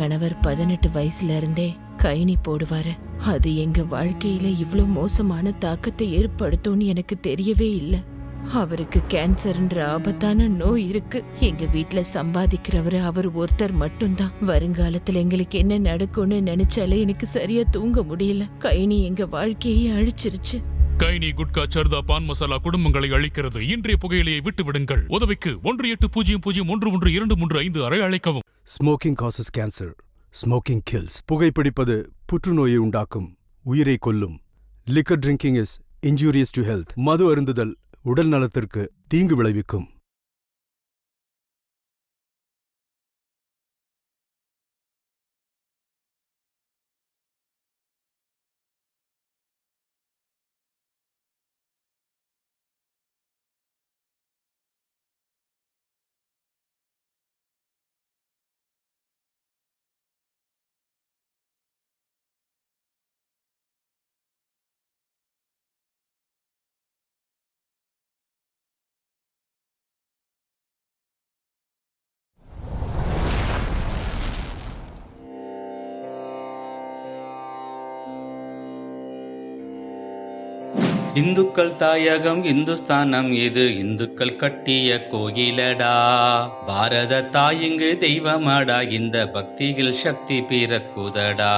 கணவர் 18 வயசுல இருந்தே கைனி போடுவாரு. அது எங்க வாழ்க்கையில இவ்ளோ மோசமான தாக்கத்தை ஏற்படுத்தும்னு எனக்கு தெரியவே இல்ல. அவருக்கு கேன்சர்ன்ற ஆபத்தான நோய் இருக்கு. எங்க வீட்ல சம்பாதிக்கிறவரு அவர் ஒருத்தர் மட்டும்தான். வருங்காலத்துல எங்களுக்கு என்ன நடக்கும்னு நினைச்சாலே எனக்கு சரியா தூங்க முடியல. கைனி எங்க வாழ்க்கையை அழிச்சிருச்சு. கைனி, குட்கா, சர்தா, பான் மசாலா குடும்பங்களை அழிக்கிறது. இன்றைய புகையிலையை விட்டு விடுங்கள். உதவிக்கு 18001123 அழைக்கவும். Smoking causes cancer. Smoking kills. புகைப்பிடிப்பது புற்றுநோயை உண்டாக்கும், உயிரை கொல்லும். Liquor drinking is injurious to health. மது அருந்துதல் உடல் நலத்திற்கு தீங்கு விளைவிக்கும். இந்துக்கள் தாயகம் இந்துஸ்தானம், இது இந்துக்கள் கட்டிய கோயிலடா. பாரத தாயிங்கு தெய்வமாடா, இந்த பக்தியில் சக்தி பிறக்குதடா.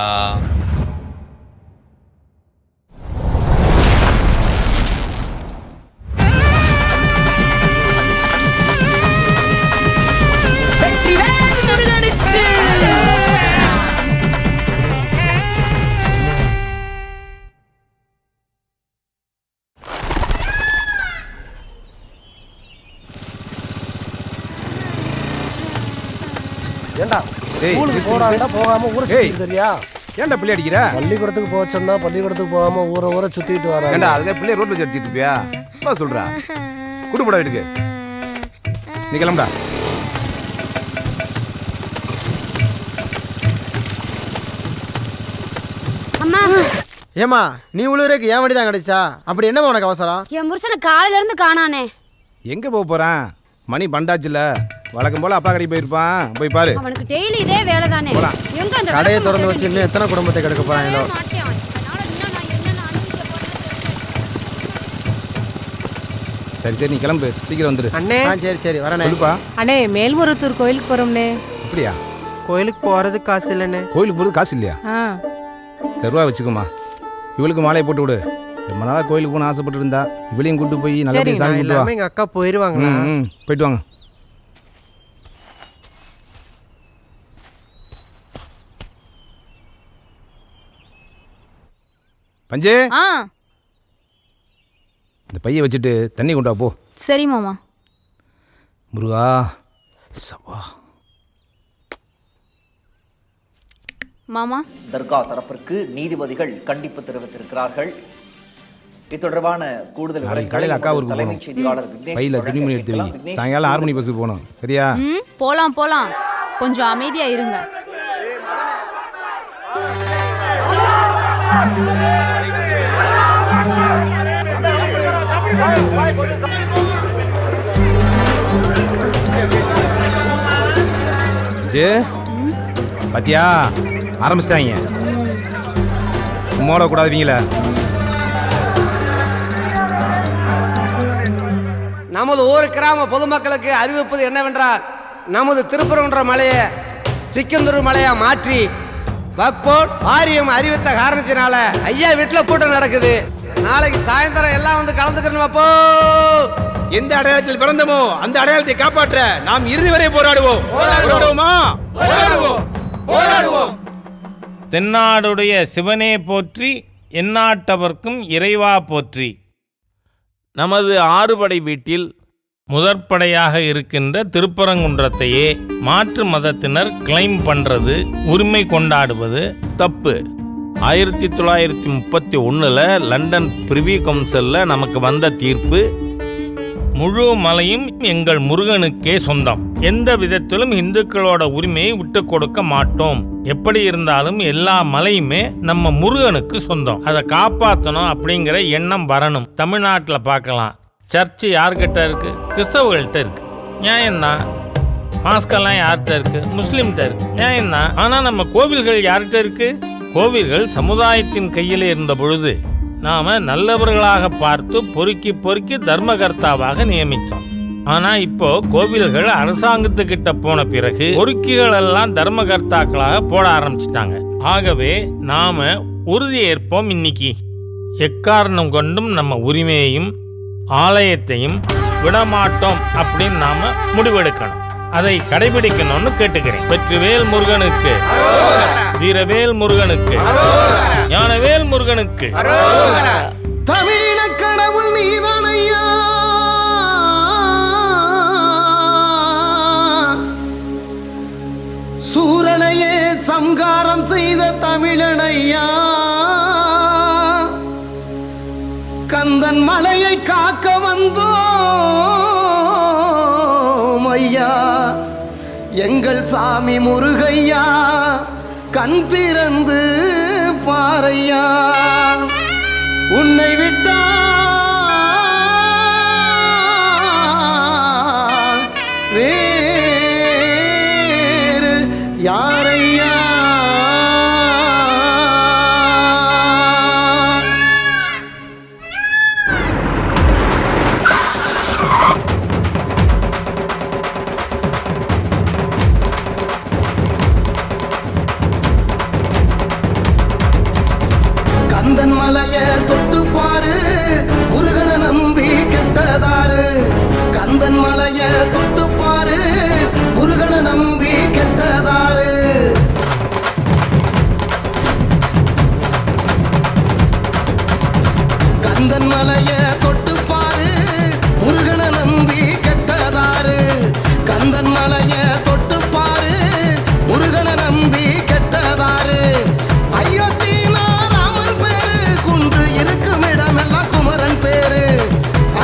ஏண்டா ஸ்கூலுக்கு போறாங்கடா, போகாம ஊரை சுத்திட்டு தெரியா? ஏன்டா பிள்ளை அடிக்கிற? பள்ளிக்கூடத்துக்கு போச்சோம்னா பள்ளிக்கூடத்துக்கு போகாம ஊரை சுத்திட்டு வர. ஏண்டா அதுக்கு பிள்ளை ரோட்ல வச்சு அடிச்சிட்டு இருப்பியா? அப்பா சொல்றா குடுப்படா வீட்டுக்கு. நீ கிளம்புடா. அம்மா, ஏமா நீ உழுவுறதுக்கு ஏன் வண்டி தான் கிடைச்சா? அப்படி என்னமா உனக்கு அவசரம்? என் புருஷனை காலையில இருந்து காணானே. எங்க போக போறான்? மணி பண்டாச்சுல, வழக்கம் போல அப்பா கடைக்கு போயிருப்பான். போய் பாரு. அவனுக்கு டெய்லி இதே வேலை தானே. எங்க அந்த கடையை திறந்து வச்சு இன்னும் எத்தனை குடும்பத்தை கெடுக்க போறாங்களோ? சரி சரி, நீ கிளம்பு, சீக்கிரம் வந்துரு. அண்ணே சரி சரி வரேன். சொல்லுப்பா. அண்ணே, மேல்மருத்தூர் கோயிலுக்கு போறோம்னே. அப்படியா? கோயிலுக்கு போறதுக்கு காசு இல்லைண்ணே. கோயிலுக்கு போகிறது காசு இல்லையா? தருவா வச்சுக்கோமா. இவளுக்கு மாலையை போட்டு விடு. ரொம்ப நாளாக கோயிலுக்கு போகணும்னு ஆசைப்பட்டு இருந்தா. இவளையும் கூட்டு போய் நல்லபடியாக சாமி கும்பிட்டு வா. எங்க அக்கா போயிருவாங்க. போயிட்டு வாங்க. பஞ்சு, இந்த பையை வச்சுட்டு தண்ணி கொண்டா போ. சரி மாமா. முருகா சவா. மாமா, தர்கா தரப்பிற்கு நீதிபதிகள் கண்டிப்பு தெரிவித்திருக்கிறார்கள். இது தொடர்பான கூடுதல் காலையில் அக்கா ஊருக்கு தலைமைச் செய்தியாளர் பையில துணிமணி எடுத்து வை. சாயங்காலம் 6 மணி பஸ்ஸுக்கு போகணும். சரியா? போலாம் போலாம். கொஞ்சம் அமைதியா இருங்க. பாத்தியா, ஆரம்பிச்சிட்டாங்க. சும்மா கூடாதுவீங்கள. நமது ஊர் கிராம பொதுமக்களுக்கு அறிவிப்பது என்னவென்றால், நமது திருப்பரங்குன்ற மலையை சிக்கந்தூர் மலையா மாற்றி வக்போர்ட் வாரியம் அறிவித்த காரணத்தினால ஐயா வீட்டில் கூட்டம் நடக்குது. நாளைக்கு சாயந்தரம் எல்லாம் வந்து கலந்துக்கணும். அப்போ எந்த அடையாளத்தில் பிறந்தமோ அந்த அடையாளத்தை காப்பாற்ற நாம் இறுதி வரை போராடுவோம். போராடுவோம். தென்னாடுடைய சிவனே போற்றி, எந்நாட்டவர்க்கும் இறைவா போற்றி. நமது ஆறுபடை வீட்டில் முதற்படையாக இருக்கின்ற திருப்பரங்குன்றத்தையே மாற்று மதத்தினர் கிளைம் பண்ணுறது, உரிமை கொண்டாடுவது தப்பு. 1931 லண்டன் பிரிவி கவுன்சிலில் நமக்கு வந்த தீர்ப்பு, முழு மலையும் எங்கள் முருகனுக்கே சொந்தம். எந்த விதத்திலும் இந்துக்களோட உரிமையை விட்டு கொடுக்க மாட்டோம். எப்படி இருந்தாலும் எல்லா மலையுமே நம்ம முருகனுக்கு சொந்தம். அதை காப்பாற்றணும் அப்படிங்கிற எண்ணம் வரணும். தமிழ்நாட்டில் பார்க்கலாம், சர்ச்சு யார்கிட்ட இருக்கு? கிறிஸ்தவர்கள்ட்ட இருக்கு. நியாயம்தான். மாஸ்கெல்லாம் யார்கிட்ட இருக்கு? முஸ்லீம்கிட்ட இருக்கு. ஏன் தான்? ஆனா நம்ம கோவில்கள் யார்கிட்ட இருக்கு? கோவில்கள் சமுதாயத்தின் கையில் இருந்த பொழுது நாம நல்லவர்களாக பார்த்து பொறுக்கி பொறுக்கி தர்மகர்த்தாவாக நியமித்தோம். ஆனா இப்போ கோவில்கள் அரசாங்கத்துக்கிட்ட போன பிறகு பொறுக்கிகள் எல்லாம் தர்மகர்த்தாக்களாக போட ஆரம்பிச்சிட்டாங்க. ஆகவே நாம உறுதி ஏற்போம். இன்னைக்கு எக்காரணம் கொண்டும் நம்ம உரிமையையும் ஆலயத்தையும் விடமாட்டோம் அப்படின்னு நாம முடிவெடுக்கணும். அதை கடைபிடிக்கணும்னு கேட்டுக்கிறேன். வெற்றிவேல் முருகனுக்கு, வீரவேல் முருகனுக்கு, ஞானவேல் முருகனுக்கு. தமிழ கடவுள் நீதானையா, சூரனையே சம்காரம் செய்த தமிழனையா, கந்தன் மலையை காக்க வந்தோம் ஐயா, எங்கள் சாமி முருகையா, கண் திறந்து பாரையா, உன்னை விட்டா வேறு யாரையா. கந்தன் மலைய தொட்டு பாரு, முருகனை நம்பி கெட்டதாரு. கந்தன் மலைய தொட்டு பாரு, முருகனை நம்பி கெட்டதாரு. கந்தன் மலைய தொட்டு பாரு, முருகனை நம்பி கெட்டதாரு. கந்தன் மலைய தொட்டு பாரு, முருகனை நம்பி கெட்டதாரு. அயோத்தினா ராமன் பேரு, குன்று இருக்கும் இடமெல்லாம் குமரன் பேரு.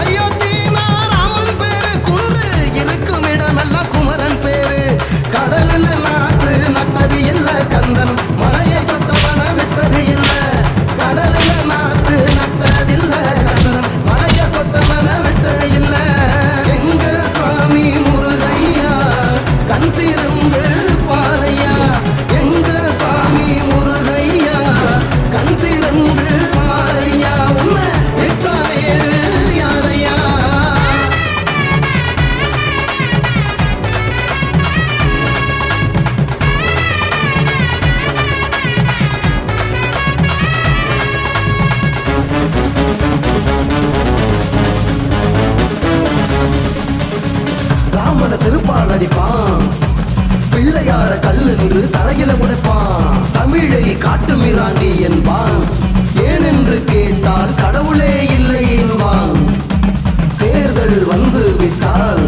அயோத்தினா ராமன் பேரு, குன்று இருக்கும் இடமெல்லாம் குமரன் பேரு. கடலில் நாத்து நட்டது இல்ல, கந்தன் மலையை தொட்டவன விட்டது இல்ல. கடலில் நாத்து நட்டதில்ல, கந்தன் மலையை தொட்டவன விட்டது இல்ல. எங்க சாமி முருகையா, கண் திறந்து பாரையா, எங்க சாமி முருகையா, கண் திறந்து பாரையா, உன்னை விட்டா வேறு யாரையா. ராமனை செருப்பால் அடிப்பான், பிள்ளையார கல்லு நின்று தரையில உடைப்பான். தமிழை காட்டு மிராண்டி என்பான், ஏனென்று கேட்டால் கடவுளே இல்லை என்பான். தேர்தல் வந்து விட்டால்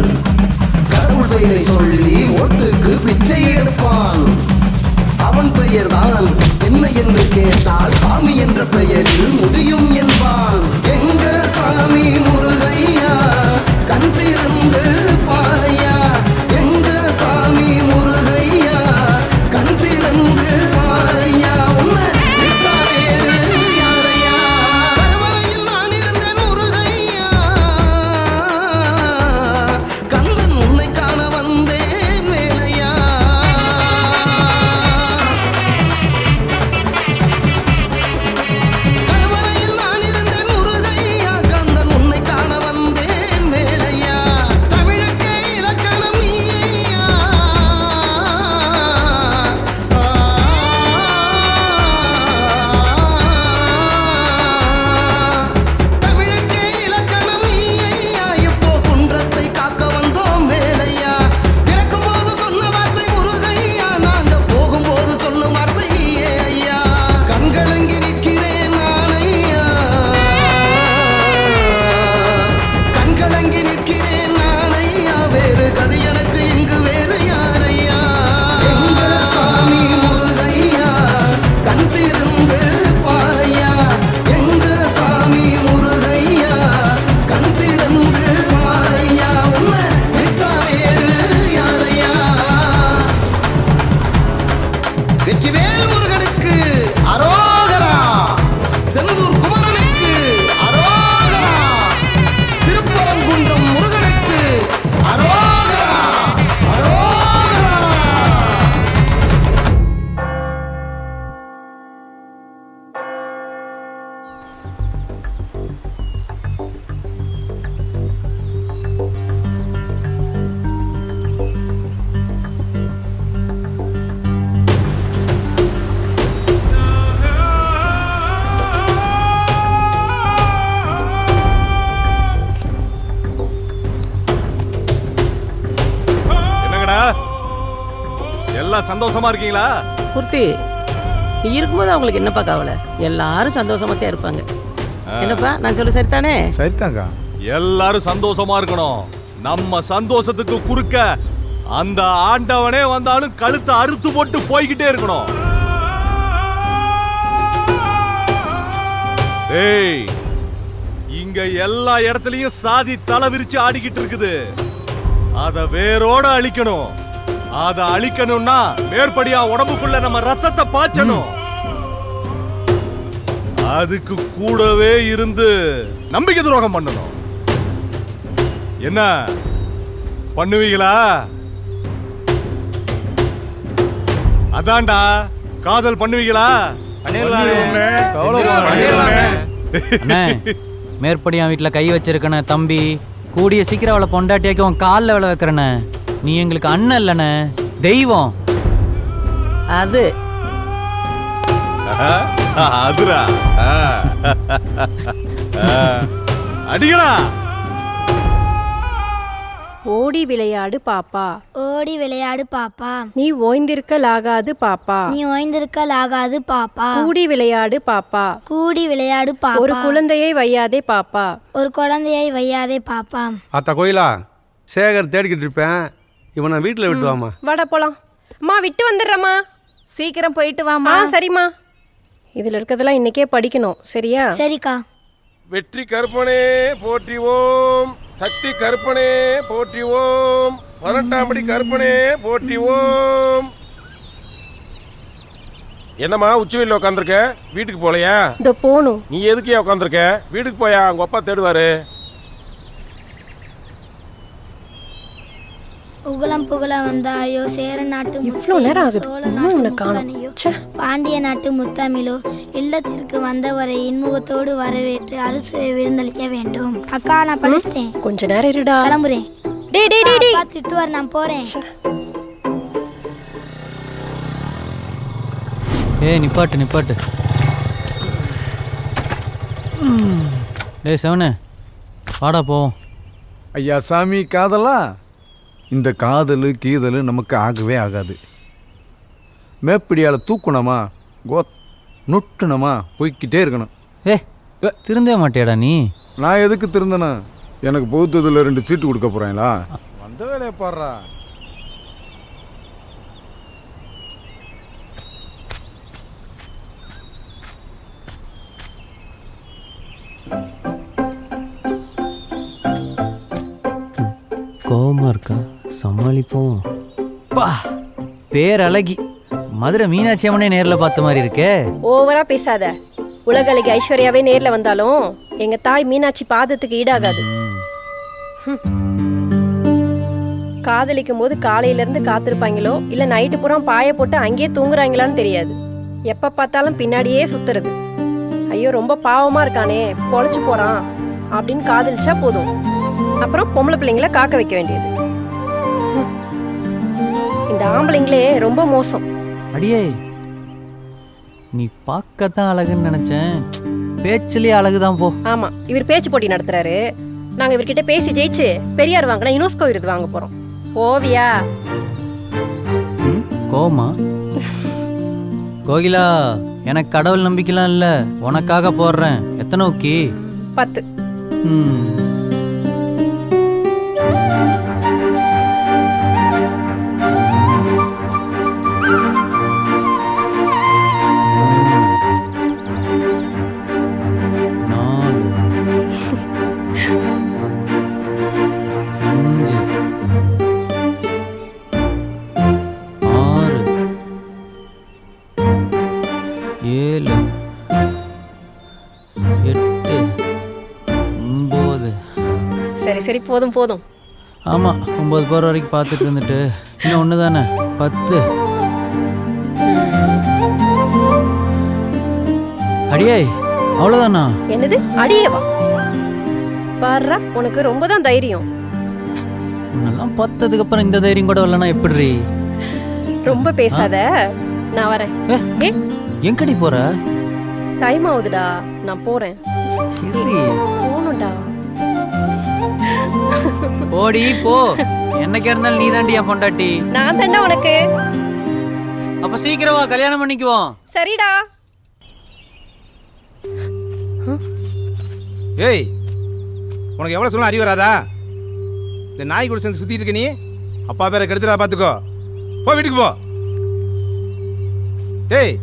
கடவுள் பெயரை சொல்லி ஓட்டுக்கு பிச்சை எடுப்பான். அவன் பெயர்தான் என்ன என்று கேட்டால் சாமி என்ற பெயரில் முடியும் என்பான். எங்க சாமி முருகையா, கண் திறந்து பாரையா, எங்க சாமி முருகையா, கண் திறந்து பாரையா, உன்னை விட்டா வேறு யாரையா. கருவறையில் நான் இருந்தேன் முருகையா, கந்தன் உன்னை காண வந்தேன் வேலையா. கருவறையில் நான் இருந்தேன் முருகையா, கந்தன் உன்னை காண வந்தேன் வேலையா. தமிழுக்கே எல்லாம் சந்தோஷமா இருக்கீங்களா? பூர்த்தி, நீ இருக்கும்போது அவங்களுக்கு என்னப்பா கவலை? எல்லாரும் சந்தோஷமாத்தான் இருப்பாங்க. என்னப்பா நான் சொல்ல சரிதானே? சரிதாக்கா. எல்லாரும் சந்தோஷமா இருக்கணும். நம்ம சந்தோஷத்துக்கு குறுக்க அந்த ஆண்டவனே வந்தாலும் கழுத்தை அறுத்து போட்டு போய்கிட்டே இருக்கணும். ஏய், இங்க எல்லா இடத்துலயும் சாதி தலை விரிச்சு ஆடிக்கிட்டு இருக்குது. அத வேரோட அழிக்கணும். அத அழிக்கணும்னா மேற்படியா உடம்புக்குள்ள நம்ம ரத்தத்தை பாய்ச்சணும். அதுக்கு கூடவே இருந்து நம்பிக்கை துரோகம் பண்ணணும். என்ன பண்ணுவீங்களா? அதான்டா, காதல் பண்ணுவீங்களா? மேற்படியா வீட்டுல கை வச்சிருக்கன தம்பி, கூடிய சீக்கிரம் அவளை பொண்டாட்டியாக்கி உன் காலில் விளை வைக்கிறன. நீ எங்களுக்கு அண்ணன் இல்லைண்ணே, தெய்வம். அது அதுரா அடிகளா. ஓடி விளையாடு பாப்பா, ஓடி விளையாடு பாப்பா, நீ ஓய்ந்திருக்கலாகாது பாப்பா, நீ ஓய்ந்திருக்கலாகாது பாப்பா, கூடி விளையாடு பாப்பா, கூடி விளையாடு பாப்பா, ஒரு குழந்தையை வையாதே பாப்பா, ஒரு குழந்தையை வையாதே பாப்பா. அத்தா கோயிலா, சேகர் தேடிக்கிட்டு இருப்பேன். இவனை வீட்டில் விட்டு வாமா. வாடா போலாம். அம்மா விட்டு வந்துடுறம்மா. சீக்கிரம் போயிட்டு வாமா. சரிம்மா. இதுல இருக்கிறதெல்லாம் இன்னைக்கே படிக்கணும், சரியா? சரிக்கா. வெற்றி கருப்பனே போற்றி ஓம், சக்தி கருப்பனே போற்றி ஓம், 18ஆம் படி கருப்பனே போற்றி ஓம். என்னம்மா உச்சிவெளியில் உட்காந்துருக்க? வீட்டுக்கு போலையா? இந்த போகணும். நீ எதுக்கே உட்காந்துருக்க? வீட்டுக்கு போயா, உங்க அப்பா தேடுவாரு. புகழம் புகழ வந்தாயோ, சேர நாட்டு இவ்வளோ நேரம் ஆகுது, இன்னும் காணோம். பாண்டிய நாட்டு முத்தமிழோ, இல்லத்திற்கு வந்தவரை இன்முகத்தோடு வரவேற்று அறுசுவை விருந்தளிக்க வேண்டும். அக்கா நான் படிச்சிட்டேன். கொஞ்ச நேரம் இருடா, கிளம்புறேன். திட்டுவார், நான் போறேன். ஏய் நிப்பாட்டு நிப்பாட்டு. டேய் செவனே, வாடா போவோம். ஐயா சாமி, காதலா? இந்த காதல் கீதல் நமக்கு ஆகவே ஆகாது. மேப்பிடியால் தூக்கணுமா, நொட்டுனமா போய்கிட்டே இருக்கணும். திருந்தவே மாட்டியாடா நீ? நான் எதுக்கு திருந்தனா? எனக்கு பௌத்தத்தில் 2 சீட்டு கொடுக்க போகிறேங்களா? வந்த வேலையை பாடுறா. கோபமா இருக்கா? சமாளிப்போம். பா, பேரழகி மதுரை மீனாட்சி அம்மனே நேரில் பார்த்த மாதிரி இருக்கே. ஓவரா பேசாத. உலக அழகி ஐஸ்வர்யாவே நேர்ல வந்தாலும் எங்க தாய் மீனாட்சி பாதத்துக்கு ஈடாகாது. காதலிக்கும் போது காலையில இருந்து காத்திருப்பாங்களோ இல்ல நைட்டு பூரா பாய போட்டு அங்கேயே தூங்குறாங்களான்னு தெரியாது. எப்ப பார்த்தாலும் பின்னாடியே சுத்துறது. ஐயோ ரொம்ப பாவமா இருக்கானே, பொழைச்சு போறான் அப்படின்னு காதலிச்சா போதும். அப்புறம் பொம்பளை பிள்ளைங்கள காக்க வைக்க வேண்டியது. இந்த ஆம்பளைங்களே ரொம்ப மோசம். அடியே, நீ பார்க்கத்தான் அழகுன்னு நினைச்சேன், பேச்சுலயே அழகுதான் போ. ஆமா, இவர் பேச்சு போட்டி நடத்துறாரு. நாங்க இவர்கிட்ட பேசி ஜெயிச்சு பெரியார் வாங்கினா யுனெஸ்கோ விருது வாங்க போறோம். ஓவியா கோமா? கோகிலா, எனக்கு கடவுள் நம்பிக்கைலாம் இல்ல, உனக்காக போடுறேன். எத்தனை ஊக்கி? 10. சரி போதும் போதும். ஆமா, 9 போற வரைக்கும் பார்த்துட்டு இருந்துட்டு இன்னும் 1 தானே 10. அடியே, அவ்வளவுதானா? என்னது அடியேவா? பாருடா, உனக்கு ரொம்ப தான் தைரியம். உன்னெல்லாம் பார்த்ததுக்கு அப்புறம் இந்த தைரியம் கூட வரலனா எப்படி? ரொம்ப பேசாத, நான் வரேன். எங்கடி போற? டைம் ஆகுதுடா, நான் போறேன். போகணும்டா. ஓடி போ. என்னைக்கு இருந்தாலும் நீ தாண்டி என் பொண்டாட்டி. நான் தாண்டா உனக்கு. அப்ப சீக்கிரம் வா, கல்யாணம் பண்ணிக்குவோம். சரிடா. ஏய், உனக்கு எவ்வளோ சொல்ல அறிவு வராதா? இந்த நாய் கூட சேர்ந்து சுற்றிட்டு இருக்க நீ. அப்பா பேரை கெடுத்துடா, பார்த்துக்கோ. போ வீட்டுக்கு போ. டேய்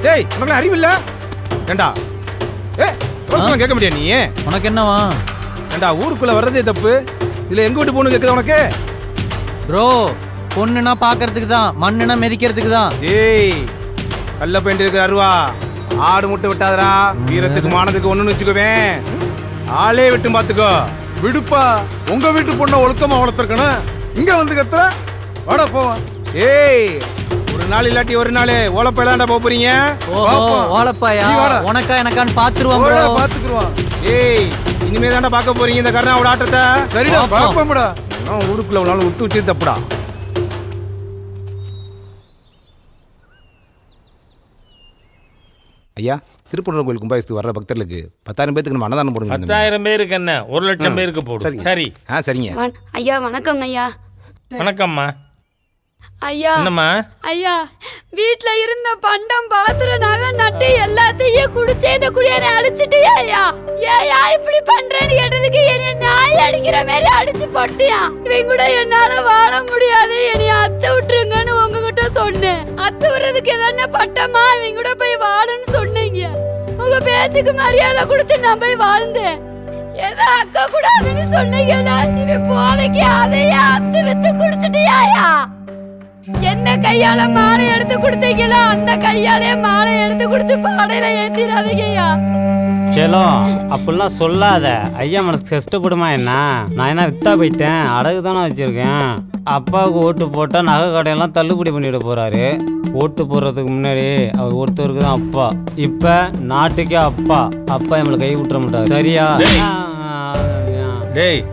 டேய், உனக்கு அறிவு இல்லை ஏண்டா? சொல்ல கேட்க முடியா நீ? உனக்கு என்னவா? ஏண்டா, ஊருக்குள்ள வர்றதே தப்பு, இதுல எங்க வீட்டு பொண்ணு கேட்குது உனக்கு? ப்ரோ, பொண்ணுனா பார்க்கறதுக்கு தான், மண்ணுனா மிதிக்கிறதுக்கு தான். ஏய், கல்ல பெயிண்ட் இருக்கிற அருவா, ஆடு முட்டை விட்டாதரா. வீரத்துக்கு மானத்துக்கு ஒண்ணுன்னு வச்சுக்குவேன், ஆளே விட்டு பாத்துக்கோ. விடுப்பா, உங்க வீட்டு பொண்ணை ஒழுக்கமா வளர்த்துருக்கணும். இங்க வந்து கத்துற, வாடா போவா. ஏய், ஒரு நாள் இல்லாட்டி ஒரு நாள் ஓலப்பையிலாண்டா போறீங்க. ஓலப்பாயா? நீ வாடா. உனக்கா எனக்கான்னு பாத்துருவான் ப்ரோ. பாத்துக்குருவான். ஏய், இனிமே தாண்டா பார்க்க போறீங்க இந்த கருணாவோட ஆட்டத்தை. சரிடா, பாப்போம்டா. ஊருக்குள்ள ஒரு நாள் விட்டு வச்சு தப்புடா. ஐயா, திருப்பூர் கோயில் கும்பாபிஷேகத்துக்கு வர்ற பக்தர்களுக்கு 10,000 பேருக்கு நம்ம அன்னதானம் போடுங்க. 10,000 பேருக்கு என்ன, 1,00,000 பேருக்கு போடும். சரி. சரிங்க ஐயா. வணக்கங்க ஐயா. வணக்கம்மா. ஐயா என்னம்மா? ஐயா, வீட்ல இருந்த பண்டம் பாத்திரம் நகை நட்டு எல்லாத்தையும் குடிச்சே இந்த குடியாரை அடிச்சிட்டியா ஐயா? ஏயா இப்படி பண்றேன்னு கேட்டதுக்கு என்ன நாய் அடிக்கிற மாதிரி அடிச்சு போட்டியா? இவன் கூட என்னால வாழ முடியாது, என்னைய அத்து விட்டுருங்கன்னு உங்ககிட்ட சொன்னேன். அத்து விடுறதுக்கு எதனா பட்டமா? இவன் கூட போய் வாழுன்னு சொன்னீங்க. உங்க பேச்சுக்கு மரியாதை கொடுத்து நான் போய் வாழ்ந்தேன். ஏதோ அக்கா கூடாதுன்னு சொன்னீங்களா? இவன் போதைக்கு அதையே அத்து வித்து குடிச்சிட்டியாயா? என்ன கையால மாலை எடுத்து கொடுத்தீங்களோ அந்த கையாலே மாலை எடுத்து கொடுத்து பாடையில ஏத்திராதீங்கய்யா. செல்லம், அப்படிலாம் சொல்லாத. ஐயா மனசுக்கு கஷ்டப்படுமா என்ன? நான் என்ன வித்தா போயிட்டேன், அடகு தானே வச்சிருக்கேன். அப்பாவுக்கு ஓட்டு போட்டால் நகை கடையெல்லாம் தள்ளுபடி பண்ணிட போறாரு. ஓட்டு போடுறதுக்கு முன்னாடி அவர் ஒருத்தருக்கு தான் அப்பா, இப்போ நாட்டுக்கே அப்பா. அப்பா நம்மளை கை விட்டுற மாட்டார், சரியா? டேய்,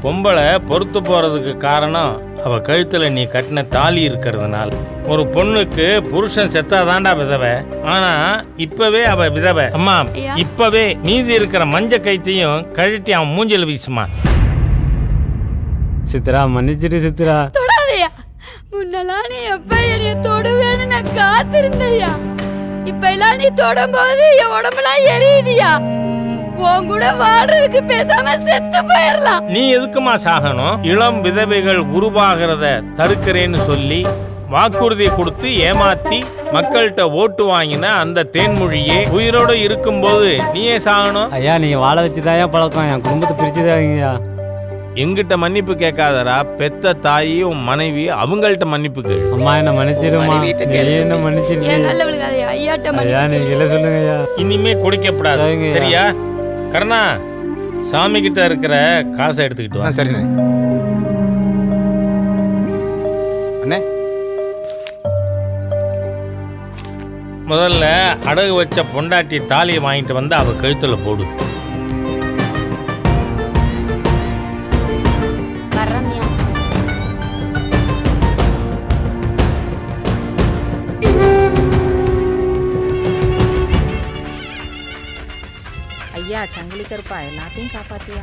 பொம்பளை பொறுத்து போறதுக்கு காரணம் அவ கழுத்துல நீ கட்டின தாலி இருக்கிறதுனால. ஒரு பொண்ணுக்கு புருஷன் செத்தாதாண்டா விதவை, ஆனா இப்பவே அவ விதவை. அம்மா, இப்பவே மீதி இருக்கிற மஞ்ச கைத்தையும் கழட்டி அவன் மூஞ்சில வீசுமா. சித்ரா, மன்னிச்சிடு சித்ரா. தொடாதையா. முன்னெல்லாம் நீ எப்ப என்னைய தொடுவேன்னு நான் காத்திருந்தையா. இப்ப எல்லாம் நீ தொடும்போது என் உடம்பெல்லாம் எரியுதியா. உன் கூட வாழ்றதுக்கு பேசாம செத்து போயிடலாம். நீ எதுக்குமா சாகணும்? இளம் விதவைகள் உருவாகிறத தடுக்கிறேன்னு சொல்லி வாக்குறுதி கொடுத்து ஏமாத்தி மக்கள்கிட்ட ஓட்டு வாங்கின அந்த தேன்மொழியே உயிரோட இருக்கும்போது நீயே சாகணும்? ஐயா, நீங்க வாழ வச்சுதாயா பழக்கம், என் குடும்பத்தை பிரிச்சுதாங்கய்யா. எங்கிட்ட மன்னிப்பு கேட்காதரா. பெத்த தாயி உன் மனைவி, அவங்கள்ட்ட மன்னிப்பு கேளு. அம்மா, என்ன மன்னிச்சிடுமா. என்ன மன்னிச்சிடு. ஐயா, நீங்க இல்ல சொல்லுங்க ஐயா. இனிமே குடிக்கப்படாது, சரியா? கருணா, சாமி கிட்ட இருக்கிற காசை எடுத்துக்கிட்டு வா. சரிண்ணே. அண்ணே, முதல்ல அடகு வச்ச பொண்டாட்டி தாலியை வாங்கிட்டு வந்து அவ கழுத்துல போடு. ஐயா, சங்கிலி கருப்பா, எல்லாத்தையும் காப்பாத்தியா.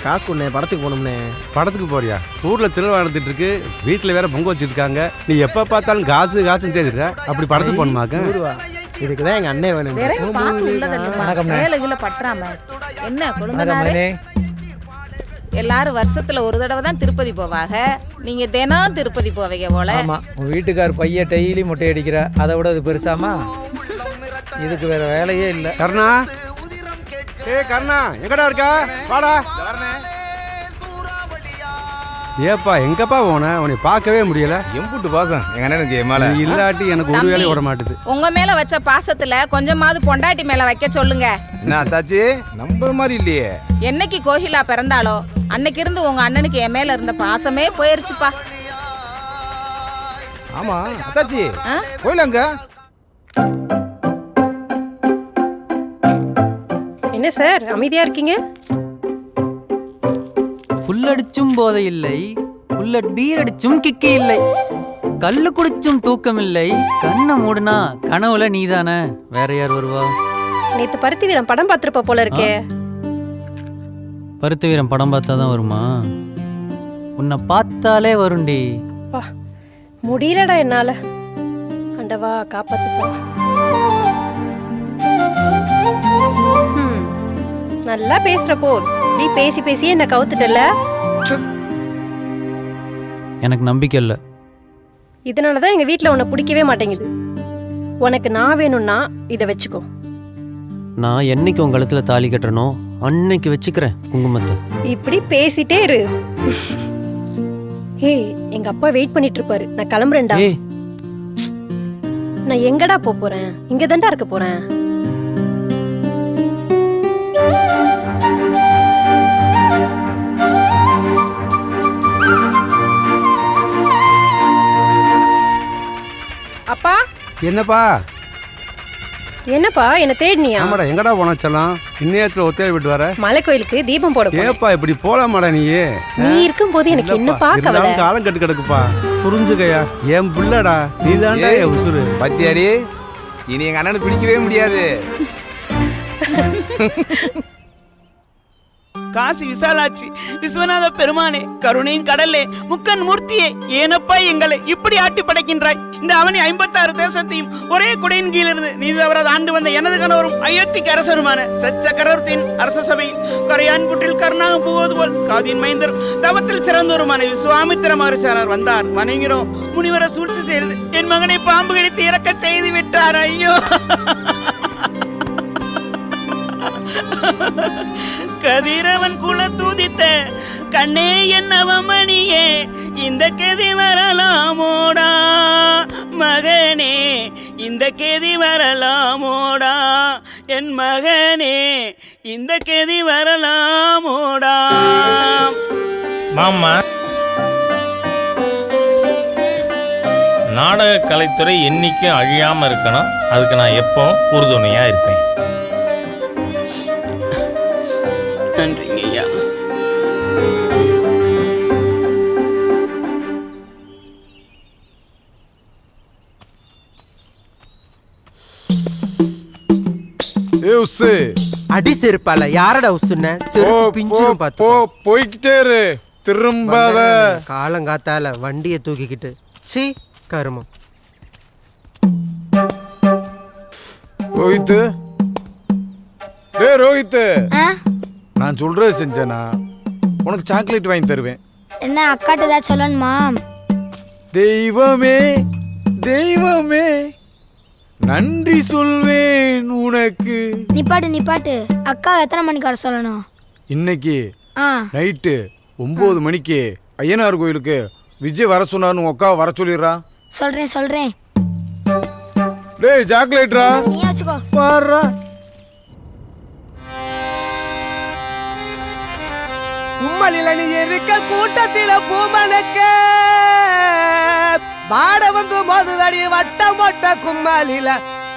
காசு கொடுண்ணே, படத்துக்கு போகணும்னே. படத்துக்கு போறியா? ஊர்ல திருவிழா நடந்துட்டு இருக்கு, வீட்டுல வேற பொங்க வச்சிருக்காங்க. நீ எப்ப பார்த்தாலும் காசு காசுன்னு தேடுற. அப்படி படத்துக்கு போகணுமாக்க? இதுக்கு தான் எங்க அண்ணே வேணும். பற்றாம என்ன குழந்தை? எல்லாரும் வருஷத்துல ஒரு தடவை தான் திருப்பதி போவாங்க. நீங்க தினம் திருப்பதி போவீங்க போல. ஆமா, உன் வீட்டுக்கார் பையன் டெய்லி முட்டை அடிக்கிற, அதை விட அது பெருசாமா? இதுக்கு வேற வேலையே இல்லை. கருணா, கருணா, எங்கடா இருக்கா? வாடா. ஏப்பா, எங்கப்பா போன? உன்னை பார்க்கவே முடியல. எம்புட்டு பாசம் எங்க அண்ணனுக்கு மேல இல்லாட்டி எனக்கு ஒரு வேலையை விட மாட்டுது. உங்க மேல வச்ச பாசத்துல கொஞ்சமாவது பொண்டாட்டி மேல வைக்க சொல்லுங்க. என்ன அத்தாச்சி, நம்புற மாதிரி இல்லையே. என்னைக்கு கோகிலா பிறந்தாலோ அன்னைக்கு இருந்து உங்க அண்ணனுக்கு என் மேல இருந்த பாசமே போயிருச்சுப்பா. ஆமா அத்தாச்சி, கோயிலாங்க. என்ன சார் அமைதியா இருக்கீங்க? புல்லடிச்சும் போதை இல்லை, புல்லட் பீர் அடிச்சும் கிக்கி இல்லை, கல்லு குடிச்சும் தூக்கம் இல்லை, கண்ணை மூடுனா கனவுல நீதானே, வேற யார் வருவா? நேத்து பருத்தி வீரன் படம் பார்த்திருப்ப போல இருக்கே. பருத்த வீரன் படம் பார்த்தா தான் வருமா? உன்னை பார்த்தாலே வருண்டி. பா முடியலடா என்னால. ஆண்டவா காப்பாத்துப்பா. நல்லா பேசுறப்போ நீ பேசி பேசியே என்ன கவுத்துட்டல. எனக்கு நம்பிக்கை இல்லை. இதனாலதான் எங்க வீட்ல உன்னை பிடிக்கவே மாட்டேங்குது. உனக்கு நான் வேணும்னா இதை வச்சுக்கோ. நான் என்னைக்கு உங்க கழுத்துல தாலி கட்டுறனோ அன்னைக்கு வச்சுக்கிறேன் குங்குமத்தை. இப்படி பேசிட்டே இரு. ஏய் எங்க அப்பா வெயிட் பண்ணிட்டு இருப்பாரு, நான் கிளம்புறேன்டா. ஏய் நான் எங்கடா போறேன்? இங்க தான்டா இருக்க போறேன். அப்பா என்னப்பா? என்னப்பா என்ன தேடினியா? ஆமாடா, எங்கடா போனச்சலாம்? இந்நேரத்துல ஒத்தையில விட்டு வர? மலை கோயிலுக்கு தீபம் போட போறேன். ஏப்பா இப்படி போலாமாடா நீ? நீ இருக்கும்போது எனக்கு என்னப்பா கவலை? காலம் கட்டு கிடக்குப்பா, புரிஞ்சுக்கயா. என் புள்ளடா, நீதான்டா என் உசுரு. பத்தியாடி, இனி எங்க அண்ணனுக்கு பிடிக்கவே முடியாது. காசி விசாலாட்சி, விஸ்வநாத பெருமானே, கருணையின் கடலே, முக்கன் மூர்த்தியே, ஏனப்பா எங்களை இப்படி ஆட்டி படைக்கின்றாய்? இந்த அவனி 56 தேசத்தையும் ஒரே குடையின் கீழிருந்து நீதி அவரது ஆண்டு வந்த எனது கணவரும் அயோத்திக்கு அரசருமான சச்சக்கரவர்த்தியின் அரச சபையில் கரையான் புற்றில் கருணாக போவது போல் காதின் மைந்தரும் தவத்தில் சிறந்தோருமான விஸ்வாமித்திர மகரிஷியார் வந்தார். வணங்கிறோம். முனிவரை சூழ்ச்சி செய்து என் மகனை பாம்பு கடித்து இறக்க செய்து விட்டார். ஐயோ, கதிரவன் குல தூதித்த கண்ணே என் அவமணியே, இந்த கதி வரலாமோடா மகனே, இந்த கதி வரலாமோடா என் மகனே, இந்த கதி வரலாமோடா. மாமா, நாடக கலைத்துறை என்னைக்கும் அழியாம இருக்கணும். அதுக்கு நான் எப்பவும் உறுதுணையா இருப்பேன். நன்றிங்க ஐயா. அடி செருப்பால யாரடா உசுன? பிஞ்சிரும் பாத்து. போய்கிட்டே இரு, திரும்பாத. காலங்காத்தால வண்டியை தூக்கிக்கிட்டு சீ கருமம். ரோஹித், டேய் ரோஹித், நான் சொல்றது செஞ்சேனா உனக்கு சாக்லேட் வாங்கி தருவேன். என்ன அக்காட்ட ஏதாவது சொல்லணுமா? தெய்வமே தெய்வமே நன்றி சொல்வேன் உனக்கு. நிப்பாட்டு. அக்கா எத்தனை மணிக்கு வர சொல்லணும்? இன்னைக்கு நைட்டு 9 மணிக்கு ஐயனார் கோயிலுக்கு விஜய் வர சொன்னார்னு உங்க அக்காவை வர சொல்லிடுறான். சொல்றேன். டேய் சாக்லேட்ரா, நீ வச்சுக்கோ. பாருடா. கும்மலில நீ இருக்க கூட்டத்தில பூமனக்க வாட வந்து மோதுதடி வட்டம் போட்ட கும்மலில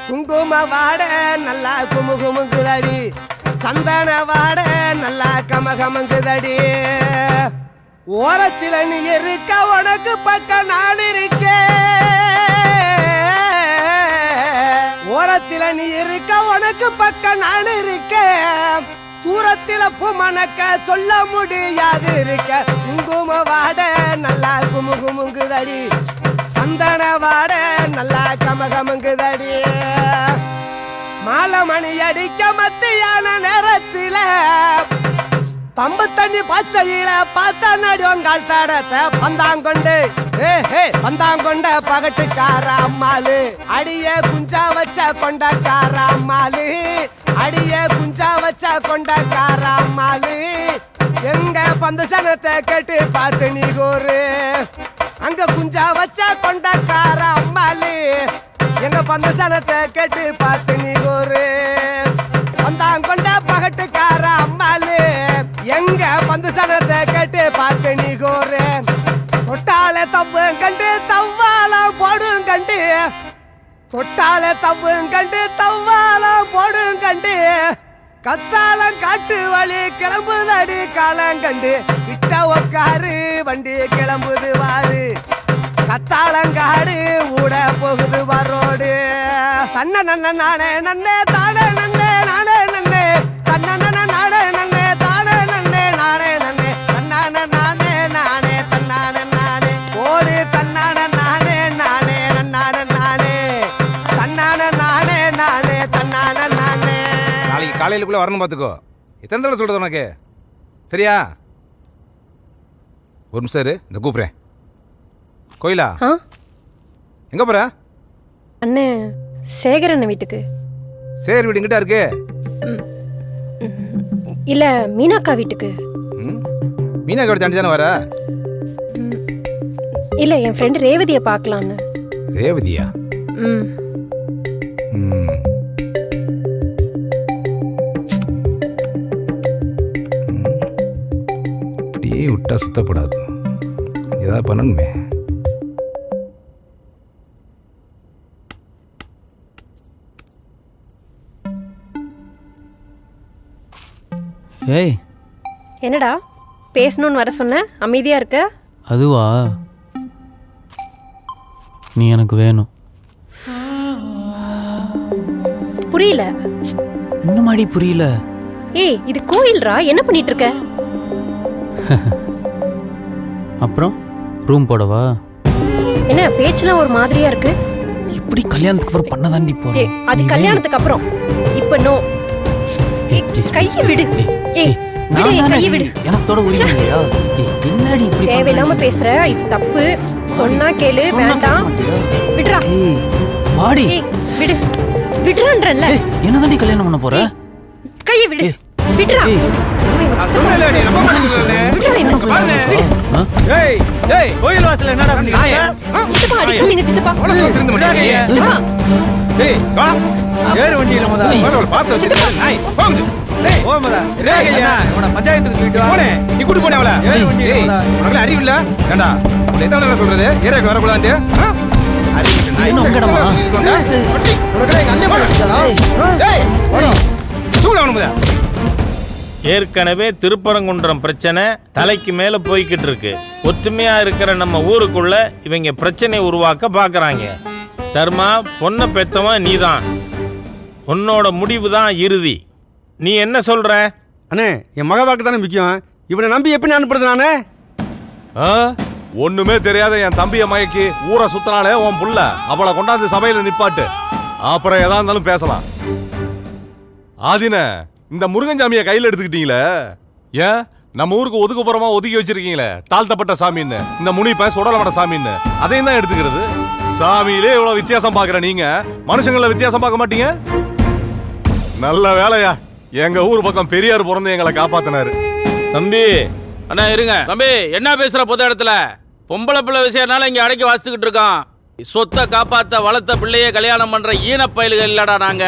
குங்கும வாட நல்லா குமுகுமுங்குதடி, சந்தன வாட நல்லா கமகமங்குதடி. ஓரத்தில நீ இருக்க உனக்கு பக்கம் நான் இருக்கேன். ஓரத்தில நீ இருக்க உனக்கு பக்கம் நான் இருக்கேன். தூரத்தில பூமனக்க சொல்ல முடியாது இருக்க. குங்கும வாட நல்லா குமுகுமுங்குதடி, சந்தன வாட நல்லா கமகமங்குதடி. மாலை மணி அடிக்க மத்தியான நேரத்தில பம்பு தண்ணி பச்சையில பார்த்த நடுவங்கால் தடத்தை பந்தாங்கொண்டு பந்தாங்கொண்ட பகட்டுக்கார அம்மாளு, அடிய குஞ்சா வச்ச கொண்டக்கார அம்மாளு, அடிய குஞ்சா வச்ச கொண்டக்கார அம்மாளு. எங்க பந்த சனத்தை கேட்டு பார்த்து நீ கோரு, அங்க குஞ்சா வச்ச கொண்டக்கார அம்மாளு. எங்க பந்த சனத்தை கேட்டு பார்த்து நீ கோரு, பந்தாங்கொண்ட பகட்டுக்கார அம்மாளு. எங்க பந்து சனத்தை கேட்டு பார்த்து நீ கோரு. தொட்டாலே தப்பு கண்டு தவ்வாலம் போடும் கண்டு, தொட்டாலே தப்பு கண்டு தவ்வாலம் போடும் கண்டு. கத்தாலம் காட்டு வழி கிளம்புதடி காலங்கண்டு, கிட்ட உக்காரு வண்டி கிளம்புது வாரு. கத்தாளங்காடு ஊட போகுது வரோடு. தன்ன நன்ன நானே நன்னே தானே நன்னே நானே நன்னே, தன்ன நன்ன நானே நன்னே தானே நன்னே காலையிலுக்குள்ளே வரணும் பார்த்துக்கோ. எத்தனை தடவை சொல்கிறது உனக்கு? சரியா? ஒரு நிமிஷம் இரு, இந்த கூப்பிட்றேன். கோயிலா எங்கே போகிற? அண்ணே சேகர் அண்ணன் வீட்டுக்கு. சேகர் வீடு எங்கிட்ட இருக்கு? இல்ல மீனாக்கா வீட்டுக்கு. மீனாக்கா வீடு தாண்டி தானே வர? இல்ல என் ஃப்ரெண்டு ரேவதியை பார்க்கலான்னு. ரேவதியா? இப்படியே விட்டா சுத்தப்படாது, ஏதாவது பண்ணணுமே. ஏய் என்னடா பேசணும்னு வர சொன்ன, அமைதியா இருக்க? அதுவா, நீ எனக்கு வேணும். புரியல. இன்னும் மாடி புரியல? ஏய் இது கோயில்ரா, என்ன பண்ணிட்டு இருக்க? அப்புறம் ரூம் போடவா? என்ன பேச்செல்லாம் ஒரு மாதிரியா இருக்கு? இப்படி கல்யாணத்துக்கு அப்புறம் பண்ணதாண்டி போறோம். அது கல்யாணத்துக்கு அப்புறம், இப்ப நோ. கையை விடு. ஏய் விடு, கையை விடு. எனக்கோட உரிமை இல்லையா? என்னடி இப்படி தேவையில்லாம பேசுற, இது தப்பு. சொன்னா கேளு, வேண்டாம். விடுறா. ஏய் வாடி. ஏய் விடு, விடுறான்றல்ல. என்னதாண்டி கல்யாணம் பண்ண போற? கையை விடு, விடுறா. கோயில் வாசல்ல என்னடா பண்ணீங்க? சித்தப்பா அடிக்காதீங்க சித்தப்பா. ஏறு வண்டியில பஞ்சாயத்துக்கு போயிட்டு வா. நீ கூட்டு போனே அவளை. ஏறு வண்டியில உனக்கு அறிவு இல்ல? ஏண்டா எத்தனை நாளா சொல்றது ஏரியாக்கு வரக்கூடாது? ஏற்கனவே திருப்பரங்குன்றம் பிரச்சனை தலைக்கு மேல போய்கிட்டு இருக்கு. ஒத்துமையா இருக்கிற நம்ம ஊருக்குள்ள இவங்க பிரச்சனை உருவாக்க பாக்குறாங்க. தர்மா, பொண்ணை பெத்தவன் நீதான், உன்னோட முடிவு தான் இறுதி. நீ என்ன சொல்ற? அண்ணே, என் மக வாக்கு தானே முக்கியம். இவனை நம்பி எப்படி அனுப்புறது நானே? ஒண்ணுமே தெரியாத என் தம்பிய மயக்கி ஊரை சுத்தினாலே உன் புள்ள, அவளை கொண்டாந்து சபையில நிப்பாட்டு, அப்புறம் எதா இருந்தாலும் பேசலாம். ஆதின, இந்த முருகன்சாமியை கையில் எடுத்துக்கிட்டீங்களே, ஏன் நம்ம ஊருக்கு ஒதுக்குப்புறமா ஒதுக்கி வச்சிருக்கீங்களே தாழ்த்தப்பட்ட சாமின்னு, இந்த முனிப்ப சுடலமட சாமின்னு, அதையும் தான் எடுத்துக்கிறது. சாமியிலே இவ்வளவு வித்தியாசம் பாக்குற நீங்க மனுஷங்கள வித்தியாசம் பார்க்க மாட்டீங்க? நல்ல வேலையா எங்க ஊர் பக்கம் பெரியார் பிறந்து எங்களை காப்பாத்தினாரு. தம்பி அண்ணா இருங்க தம்பி, என்ன பேசுற பொது இடத்துல? பொம்பளை பிள்ளை விஷயம்னால இங்க அடக்கி வாசிச்சுக்கிட்டு இருக்கோம். சொத்தை காப்பாத்த வளர்த்த பிள்ளைய கல்யாணம் பண்ற ஈனப்பயல்கள் இல்லடா நாங்க.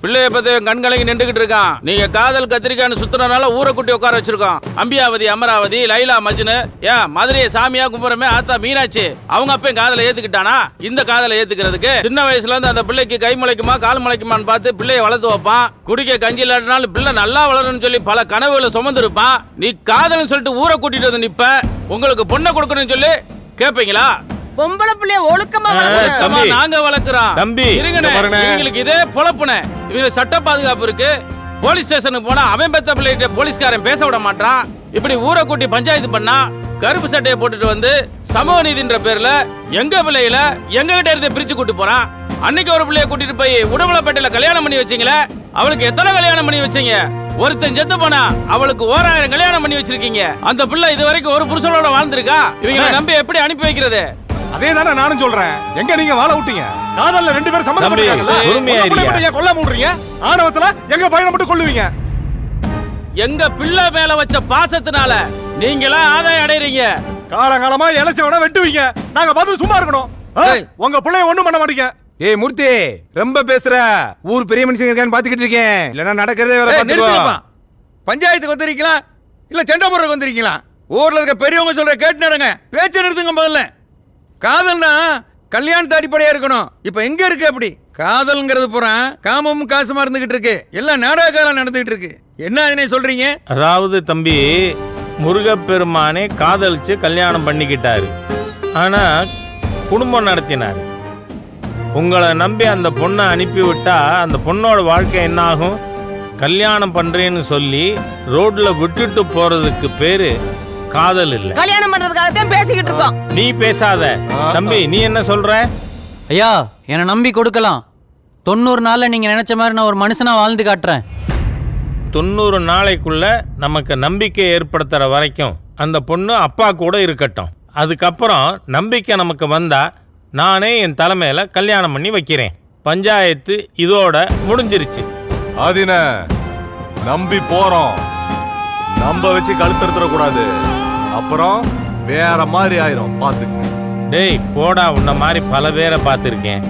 பிள்ளைய பத்தி கண்கலங்கி நின்றுகிட்டு இருக்கான். நீங்க காதல் கத்திரிக்கான்னு சுத்துறதுனால ஊரை குட்டி உட்கார வச்சிருக்கோம். அம்பியாவதி, அமராவதி, லைலா, மஜ்னு, ஏன் மதுரையை சாமியா கும்புறமே ஆத்தா மீனாட்சி, அவங்க அப்பயும் காதலை ஏத்துக்கிட்டானா? இந்த காதலை ஏத்துக்கிறதுக்கு சின்ன வயசுல இருந்து அந்த பிள்ளைக்கு கை முளைக்குமா கால் முளைக்குமான்னு பார்த்து பிள்ளைய வளர்த்து வைப்பான். குடிக்க கஞ்சி இல்லாட்டினாலும் பிள்ளை நல்லா வளரும்னு சொல்லி பல கனவுகளை சுமந்து இருப்பான். நீ காதல்னு சொல்லிட்டு ஊரை கூட்டிட்டு வந்து நிப்ப. உங்களுக்கு பொண்ணை கொடுக்கணும்னு சொல்லி கேட்பீங்களா? பொம்பளை பிள்ளைய ஒழுக்கமா வளர்க்கணும். நாங்க வளர்க்கிறோம் தம்பி. இவங்களுக்கு இதே பொழப்புனே. இவங்களுக்கு சட்ட பாதுகாப்பு இருக்கு. போலீஸ் ஸ்டேஷனுக்கு போனா அவன் பெத்த பிள்ளைகிட்ட போலீஸ்காரன் பேச விட மாட்டான். இப்படி ஊரை கூட்டி பஞ்சாயத்து பண்ணா கருப்பு சட்டையை போட்டுட்டு வந்து சமூக நீதின்ற பேர்ல எங்க பிள்ளைகள எங்க கிட்ட இருந்து பிரிச்சு கூட்டு போறான். அன்னைக்கு ஒரு பிள்ளைய கூட்டிட்டு போய் உடம்புலப்பேட்டையில கல்யாணம் பண்ணி வச்சீங்களே, அவளுக்கு எத்தனை கல்யாணம் பண்ணி வச்சீங்க? ஒருத்தன் செத்து போனா அவளுக்கு 1000 கல்யாணம் பண்ணி வச்சிருக்கீங்க. அந்த பிள்ளை இது வரைக்கும் ஒரு புருஷனோட வாழ்ந்திருக்கா? இவங்களை நம்பி எப்படி அனுப்பி வைக்கிறது? அதே தானே நானும் சொல்றேன். எங்க நீங்க வாழ விட்டீங்க? காதல்ல 2 பேரும் சம்மந்தப்பட்டாங்கல்ல, கொல்ல மூடுறீங்க. ஆணவத்துல எங்க பயணம் மட்டும் கொள்ளுவீங்க. எங்க பிள்ளை மேல வச்ச பாசத்தினால நீங்களா ஆதாயம் அடைறீங்க. காலகாலமா இளைச்சவன வெட்டுவீங்க. நாங்க பார்த்து சும்மா இருக்கணும். உங்க பிள்ளைய ஒண்ணும் பண்ண மாட்டீங்க. ஏய் மூர்த்தி, ரொம்ப பேசுற. ஊர் பெரிய மனுஷங்க இருக்கான்னு பாத்துக்கிட்டு இருக்கேன். இல்லன்னா நடக்கிறதே வேற பாத்துக்கோ. பஞ்சாயத்துக்கு வந்திருக்கீங்களா இல்ல சண்டை போடுறதுக்கு வந்திருக்கீங்களா? ஊர்ல இருக்க பெரியவங்க சொல்ற கேட்டு நடங்க. பேச்ச நிறுத்துங்க. முதல்ல காதல்னா கல்யாணத்து அடிப்படையா இருக்கணும். இப்ப எங்க இருக்கு அப்படி? காதல்ங்கிறது பூரா காமமும் காசுமா இருந்துகிட்டு இருக்கு. எல்லாம் நாடகாலம் நடந்துகிட்டு இருக்கு. என்ன அதனே சொல்றீங்க? அதாவது தம்பி, முருகப்பெருமானே காதலிச்சு கல்யாணம் பண்ணிக்கிட்டாரு. ஆனா குடும்பம் நடத்தினாரு. உங்களை நம்பி அந்த பொண்ணை அனுப்பி விட்டா அந்த பொண்ணோட வாழ்க்கை என்ன ஆகும்? கல்யாணம் பண்றேன்னு சொல்லி ரோட்ல விட்டுட்டு போறதுக்கு பேரு காதல் இல்ல. கல்யாணம் பண்றதுக்காக தான் பேசிக்கிட்டு இருக்கோம். நீ பேசாத தம்பி. நீ என்ன சொல்ற? ஐயா, என்னை நம்பி கொடுக்கலாம். 90 நாள்ல நீங்க நினைச்ச மாதிரி நான் ஒரு மனுஷனா வாழ்ந்து காட்டுறேன். 90 நாளைக்குள்ள நமக்கு நம்பிக்கை ஏற்படுத்துகிற வரைக்கும் அந்த பொண்ணு அப்பா கூட இருக்கட்டும். அதுக்கப்புறம் நம்பிக்கை நமக்கு வந்தால் நானே என் தலைமையில் கல்யாணம் பண்ணி வைக்கிறேன். பஞ்சாயத்து இதோட முடிஞ்சிருச்சு. ஆதின நம்பி போறோம், நம்ப வச்சு கழுத்தறுத்துற கூடாது, அப்புறம் வேற மாதிரி ஆயிரும் பாத்துக்க. டேய் போடா, உன்ன மாதிரி பல பேரை பார்த்துருக்கேன்.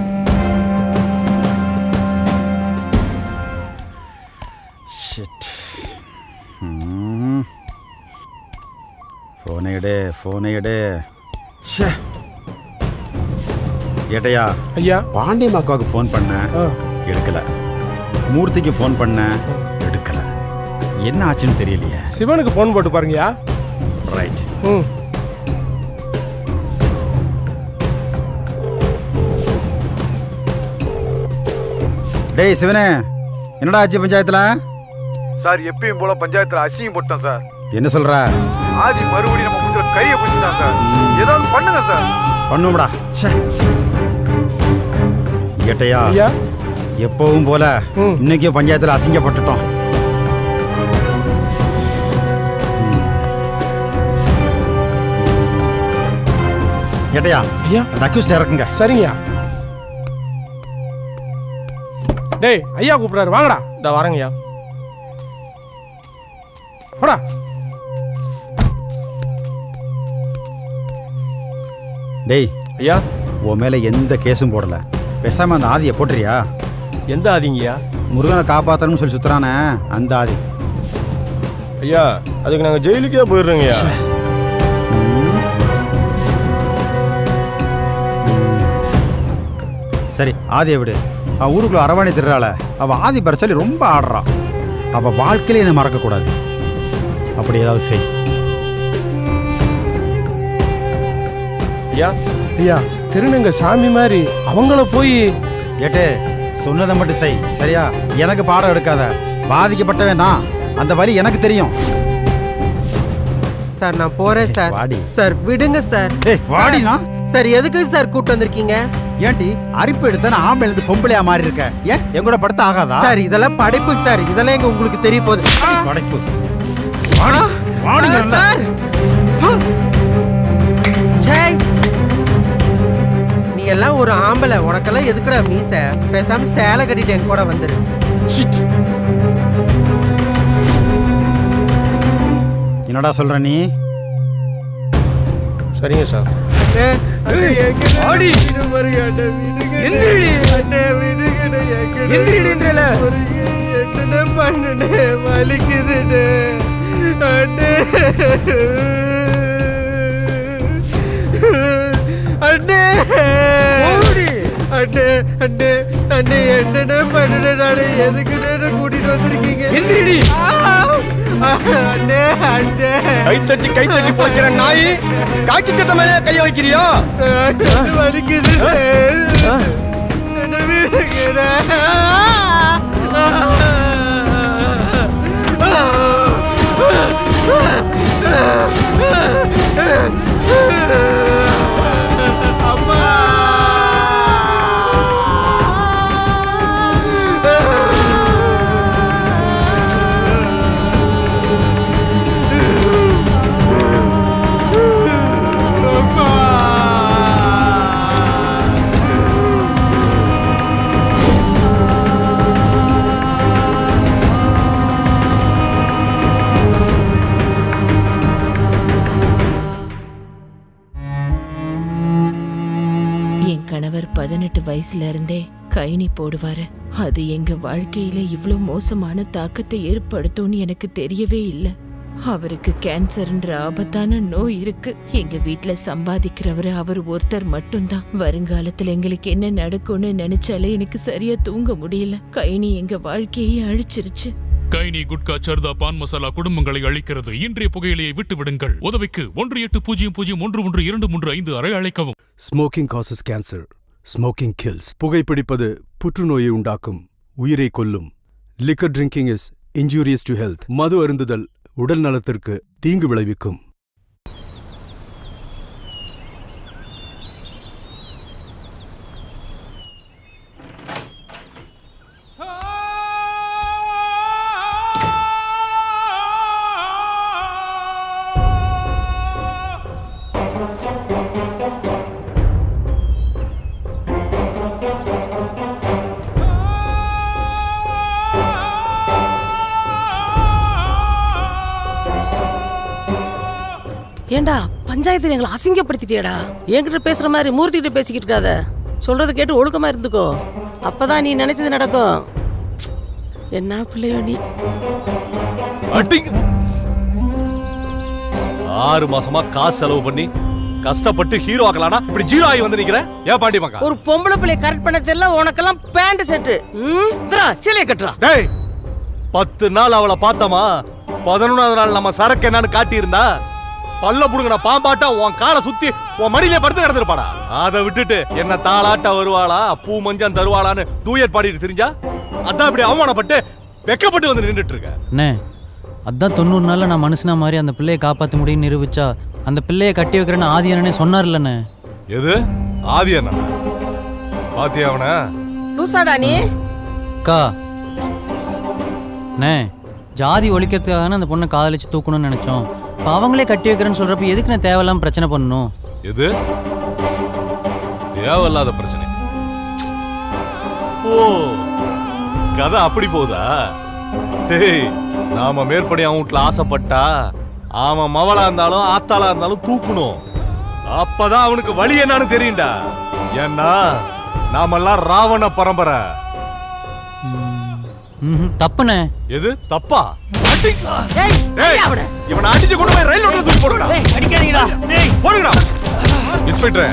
ஃபோனை எடு. ஏட்டையா ஐயா, பாண்டியம்மாக்காவுக்கு ஃபோன் பண்ண எடுக்கல, மூர்த்திக்கு ஃபோன் பண்ண எடுக்கல, என்ன ஆச்சுன்னு தெரியலையே. சிவனுக்கு ஃபோன் போட்டு பாருங்கயா. ரைட். டேய் சிவனே, என்னடா ஆச்சு பஞ்சாயத்துல? சார் எப்பயும் போல பஞ்சாயத்துல அசிங்கம் போட்டோம் சார். என்ன சொல்ற? ஆதி மறுபடியும் நம்ம முத்துல கையை பிடிச்சிட்டான் சார். ஏதாவது பண்ணுங்க சார். பண்ணும்டா. ஏட்டையா, எப்பவும் போல இன்னைக்கு பஞ்சாயத்துல அசிங்கப்பட்டுட்டோம். ஏட்டையா, அந்த அக்யூஸ்ட் இறக்குங்க. சரிங்கய்யா. டேய் ஐயா கூப்பிடாரு, வாங்கடா. இந்த வரங்கய்யா. போடா. டேய் ஐயா, உன் மேல எந்த கேஸும் போடல, பேசாம அந்த ஆதியை போட்டுறியா? எந்த ஆதிங்கய்யா? முருகனை காப்பாத்தணும்னு சொல்லி சுத்துறானே அந்த ஆதி. ஐயா, அதுக்கு நாங்க ஜெயிலுக்கே போயிடுறோங்கய்யா. சரி ஆதியை விடு. அவ ஊருக்குள்ள அரவாணி திருறாள, அவ ஆதி பெற சொல்லி ரொம்ப ஆடுறா. அவ வாழ்க்கையில என்ன மறக்க கூடாது. அப்படி ஏதாவது செய். ஐயா, திருநங்க சாமி மாதிரி அவங்கள போய் ஏட்டு சொன்னதை மட்டும் செய், சரியா? எனக்கு பாடம் எடுக்காத. பாதிக்கப்பட்டவன் நான், அந்த வலி எனக்கு தெரியும். சார் நான் போறேன் சார். வாடி சார், விடுங்க சார். வாடினா சார், எதுக்கு சார் கூட்டு வந்திருக்கீங்க? ஏன்டி அரிப்பு எடுத்த ஆம்பளை இருந்து பொம்பளையா மாறி இருக்க? ஏன் எங்கூட படுத்த ஆகாதா? சார் இதெல்லாம் படைப்பு சார், இதெல்லாம் எங்க உங்களுக்கு தெரிய போகுது. படைப்பு சார். நீ எல்லாம் ஒரு ஆம்பளை, உனக்கெல்லாம் எதுக்குடா மீச? பேசாம சேலை கட்டிட்டு என் கூட வந்துரு. என்னடா சொல்ற நீ? சரிங்க சார். என்ன பண்ண எதுக்கு கூட்டிட்டு வந்திருக்கீங்க? கை தட்டி போக்கிற நாய், காக்கி சட்டை மேலே கைய வைக்கிறியா? வலிக்குது. என் கணவர் 18 வயசுல இருந்தே கைனி போடுவாரு. அது எங்க வாழ்க்கையில இவ்ளோ மோசமான தாக்கத்தை ஏற்படுத்தும்னு எனக்கு தெரியவே இல்ல. அவருக்கு கேன்சர்ன்ற ஆபத்தான நோய் இருக்கு. எங்க வீட்ல சம்பாதிக்கிறவரு அவர் ஒருத்தர் மட்டும்தான். வருங்காலத்துல எங்களுக்கு என்ன நடக்கும்னு நினைச்சாலே எனக்கு சரியா தூங்க முடியல. கைனி எங்க வாழ்க்கையை அழிச்சிருச்சு. கைனி, குட்கா, சர்தா, பான் மசாலா குடும்பங்களை அழிக்கிறது. இன்றைய புகையிலையை விட்டு விடுங்கள். உதவிக்கு 1800112325 அழைக்கவும். Smoking causes cancer. Smoking kills. புகைப்பிடிப்பது புற்றுநோயை உண்டாக்கும், உயிரை கொல்லும். Liquor drinking is injurious to health. மது அருந்துதல் உடல் நலத்திற்கு தீங்கு விளைவிக்கும். ஏண்டா பஞ்சாயத்துல எங்களை அசிங்கப்படுத்திட்டியடா. என்கிட்ட பேசுற மாதிரி மூர்த்திகிட்ட பேசிக்கிட்டு இருக்காத. சொல்றது கேட்டு ஒழுக்கமா இருந்துக்கோ. அப்பதான் நீ நினைச்சது நடக்கும். என்ன பிள்ளையோ நீ. 6 மாசமா காசு செலவு பண்ணி கஷ்டப்பட்டு ஹீரோ ஆக்கலானா இப்படி ஜீரோ ஆகி வந்து நிக்கிற. ஏன் பாண்டி மக்கா ஒரு பொம்பளை பிள்ளைய கரெக்ட் பண்ண தெரியல உனக்கெல்லாம் பேண்ட் செட்டு. சிலையை கட்டுறா. டேய் 10 நாள் அவளை பார்த்தமா 11வது நாள் நம்ம சரக்கு என்னன்னு காட்டி இருந்தா பல்ல புடுங்கன பாம்பாட்டா உன் காலை சுத்தி உன் மடியிலே படுத்து கிடந்திருப்பாடா. அதை விட்டுட்டு என்ன தாளாட்ட வருவாளா பூ மஞ்சள் தருவாளான்னு டூயட் பாடிட்டு தெரிஞ்சா அதான் இப்படி அவமானப்பட்டு வெக்கப்பட்டு வந்து நின்றுட்டு இருக்க. அண்ணே அதான் 90 நாள்ல நான் மனுஷனா மாதிரி அந்த பிள்ளையை காப்பாற்ற முடியும்னு நிரூபிச்சா அந்த பிள்ளையை கட்டி வைக்கிறேன்னு ஆதி அண்ணனே சொன்னார்லண்ணே. எது ஆதி அண்ணா? பாத்தியா அவன லூசாடா நீ? அக்கா அண்ணே ஜாதி ஒழிக்கிறதுக்காக அந்த பொண்ணை காதலிச்சு தூக்கணும்னு நினைச்சோம். இப்போ அவங்களே கட்டி வைக்கிறேன்னு சொல்றப்ப எதுக்கு நான் தேவையில்லாம பிரச்சனை பண்ணணும்? எது தேவையில்லாத பிரச்சனை? ஓ கதை அப்படி போதா? டேய் நாம மேற்படி அவன் வீட்டுல ஆசைப்பட்டா அவன் மவளா இருந்தாலும் ஆத்தாளா இருந்தாலும் தூக்கணும். அப்பதான் அவனுக்கு வழி என்னன்னு தெரியும்டா. ஏன்னா நாமெல்லாம் ராவண பரம்பரை. தப்புண்ணே. எது தப்பா? அவனை இவனை அடிச்சு கொண்டு போய் ரயில் ஓட்டல தூக்கி போடுடா. அடிக்காதீங்கடா. போடுங்கடா. இன்ஸ்பெக்டர்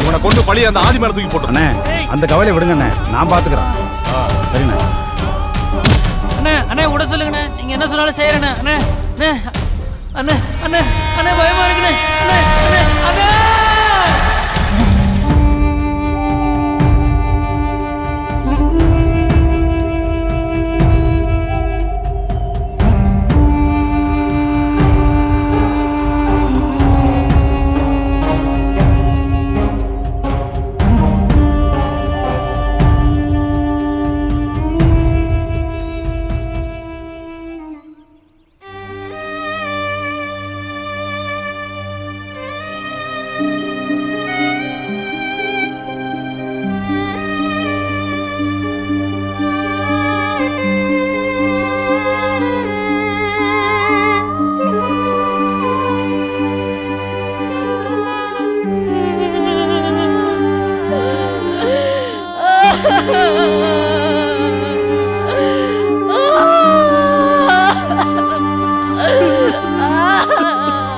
இவனை கொண்டு பழி அந்த ஆதி மேல தூக்கி போட்டு. அண்ணே அந்த கவலை விடுங்கண்ணே, நான் பாத்துக்கிறேன். சரிண்ணே. அண்ணே அண்ணே விட சொல்லுங்கண்ணே. நீங்க என்ன சொன்னாலும் செய்யறேண்ணே. அண்ணே அண்ணே அண்ணே அண்ணே அண்ணே பயமா இருக்குண்ணே. அண்ணே அண்ணே அண்ணே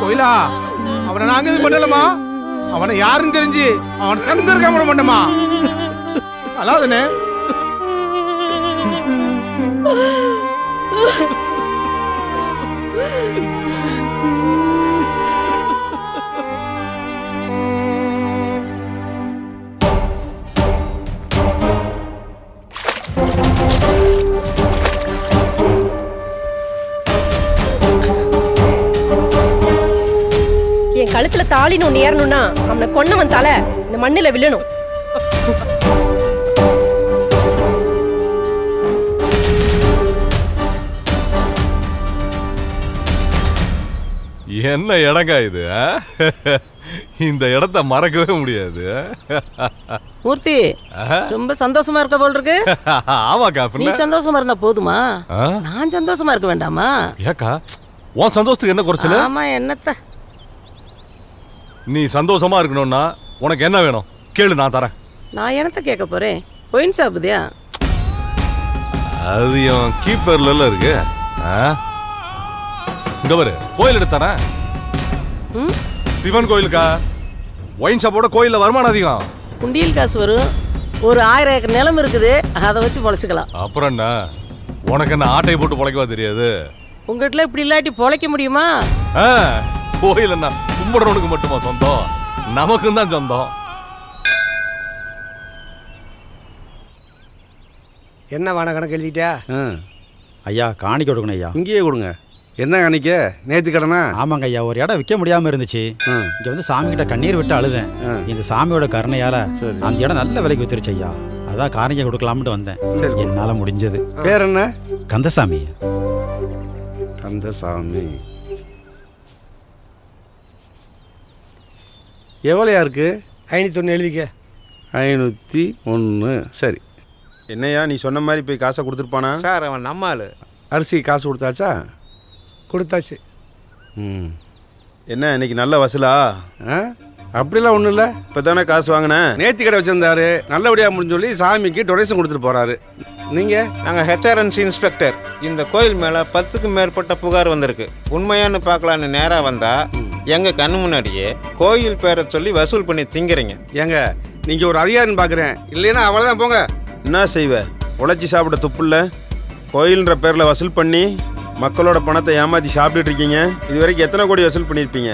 கோயிலா அவனை நாங்க இது பண்ணலமா? அவனை யாருன்னு தெரிஞ்சு அவன் சந்திருக்க விட மாட்டோமா? அல்லாதனே என் கழுத்துல தாலின்னு ஒன்று ஏறணும்னா அவனை கொன்னவன் தலை இந்த மண்ணில் விழணும். என்ன இடங்க இது? இந்த இடத்தை மறக்கவே முடியாது. மூர்த்தி ரொம்ப சந்தோஷமா இருக்க போல் இருக்கு. ஆமாக்கா. நீ சந்தோஷமா இருந்தா போதுமா? நான் சந்தோஷமா இருக்க வேண்டாமா? ஏக்கா உன் சந்தோஷத்துக்கு என்ன குறைச்சல? ஆமா என்னத்த? நீ சந்தோஷமா இருக்கணும்னா உனக்கு என்ன வேணும் கேளு, நான் தரேன். நான் என்னத்த கேட்க போறேன்? ஒயின் சாப்பிடுதியா? அது என் கீப்பர்ல இருக்கு. இங்க பாரு கோயில் எடுத்தாரேன். சிவன் கோயிலுக்கா? ஒயின் ஷாப்போட கோயில்ல வருமானம் அதிகம். குண்டியல் காசு வரும். ஒரு 1000 ஏக்கர் நிலம் இருக்குது, அதை வச்சு பொழைச்சிக்கலாம். அப்புறம் என்ன உனக்கு என்ன ஆட்டையை போட்டு பொழைக்கவா தெரியாது? உங்ககிட்ட இப்படி இல்லாட்டி பொழைக்க முடியுமா? கோயில் என்ன கும்பிடுறவனுக்கு மட்டுமா சொந்தம்? நமக்கும் தான் சொந்தம். என்ன வான கணக்கு எழுதிட்டியா? ஐயா காணிக்க கொடுக்கணும் ஐயா. இங்கேயே கொடுங்க. என்ன காணிக்க? நேற்று கடனா? ஆமாங்க ஐயா, ஒரு இடம் விற்க முடியாமல் இருந்துச்சு. இங்கே வந்து சாமி கிட்ட கண்ணீர் விட்டு அழுதேன். இந்த சாமியோட கருணையால் அந்த இடம் நல்ல விலைக்கு வித்துருச்சு ஐயா. அதான் காணிக்க கொடுக்கலாம்னு வந்தேன். என்னால் முடிஞ்சது. பேர் என்ன? கந்தசாமி. கந்தசாமி. எவ்வளோயா இருக்கு? 501 எழுதிக்க. 501. சரி. என்னையா நீ சொன்ன மாதிரி போய் காசை கொடுத்துருப்பானா? சார் அவன் நம்ம ஆள். அரிசி காசு கொடுத்தாச்சா? கொடுத்தாச்சு. என்ன இன்னைக்கு நல்ல வசூலா? அப்படிலாம் ஒன்றும் இல்லை. இப்போ தானே காசு வாங்கினேன். நேர்த்தி கடை வச்சிருந்தாரு, நல்லபடியாக முடிஞ்சு சொல்லி சாமிக்கு டொனேஷன் கொடுத்துட்டு போறாரு. நீங்கள்? நாங்கள் ஹெச்ஆர்என்சி இன்ஸ்பெக்டர். இந்த கோயில் மேலே 10க்கும் மேற்பட்ட புகார் வந்திருக்கு. உண்மையானு பார்க்கலான்னு நேராக வந்தா எங்கள் கண்ணு முன்னாடியே கோயில் பேரை சொல்லி வசூல் பண்ணி திங்கிறீங்க. ஏங்க நீங்கள் ஒரு அதிகாரின்னு பார்க்குறேன், இல்லைன்னா அவ்வளோதான் போங்க. என்ன செய்வ? உழைச்சி சாப்பிட துப்புல்ல. கோயில்ன்ற பேரில் வசூல் பண்ணி மக்களோட பணத்தை ஏமாற்றி சாப்பிட்டுட்டு இருக்கீங்க. இது வரைக்கும் எத்தனை கோடி வசூல் பண்ணியிருப்பீங்க?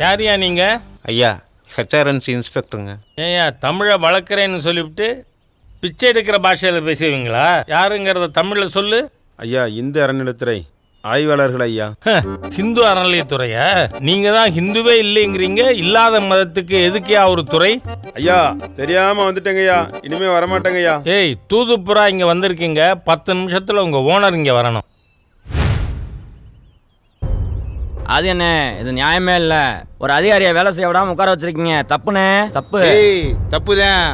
யாரையா நீங்க? ஐயா ஹெச்ஆர்என்சி இன்ஸ்பெக்டருங்க. ஏயா தமிழை வளர்க்குறேன்னு சொல்லிவிட்டு பிச்சை எடுக்கிற பாஷையில் பேசுவீங்களா? யாருங்கிறத தமிழில் சொல்லு. ஐயா இந்து அறநிலைத்துறை ஆய்வாளர்கள் ஐயா. ஹிந்து அறநிலையத்துறையா? நீங்க தான் ஹிந்துவே இல்லைங்கிறீங்க. இல்லாத மதத்துக்கு எதுக்கியா ஒரு துறை? ஐயா தெரியாம வந்துட்டேங்க ஐயா, இனிமே வரமாட்டேங்க ஐயா. ஏய் தூதுப்புறா இங்க வந்திருக்கீங்க, 10 நிமிஷத்துல உங்க ஓனர் இங்க வரணும். அது என்ன, இது நியாயமே இல்ல. ஒரு அதிகாரியை வேலை செய்ய விடாம உட்கார வச்சிருக்கீங்க. தப்புனே, தப்பு. தப்புதான்.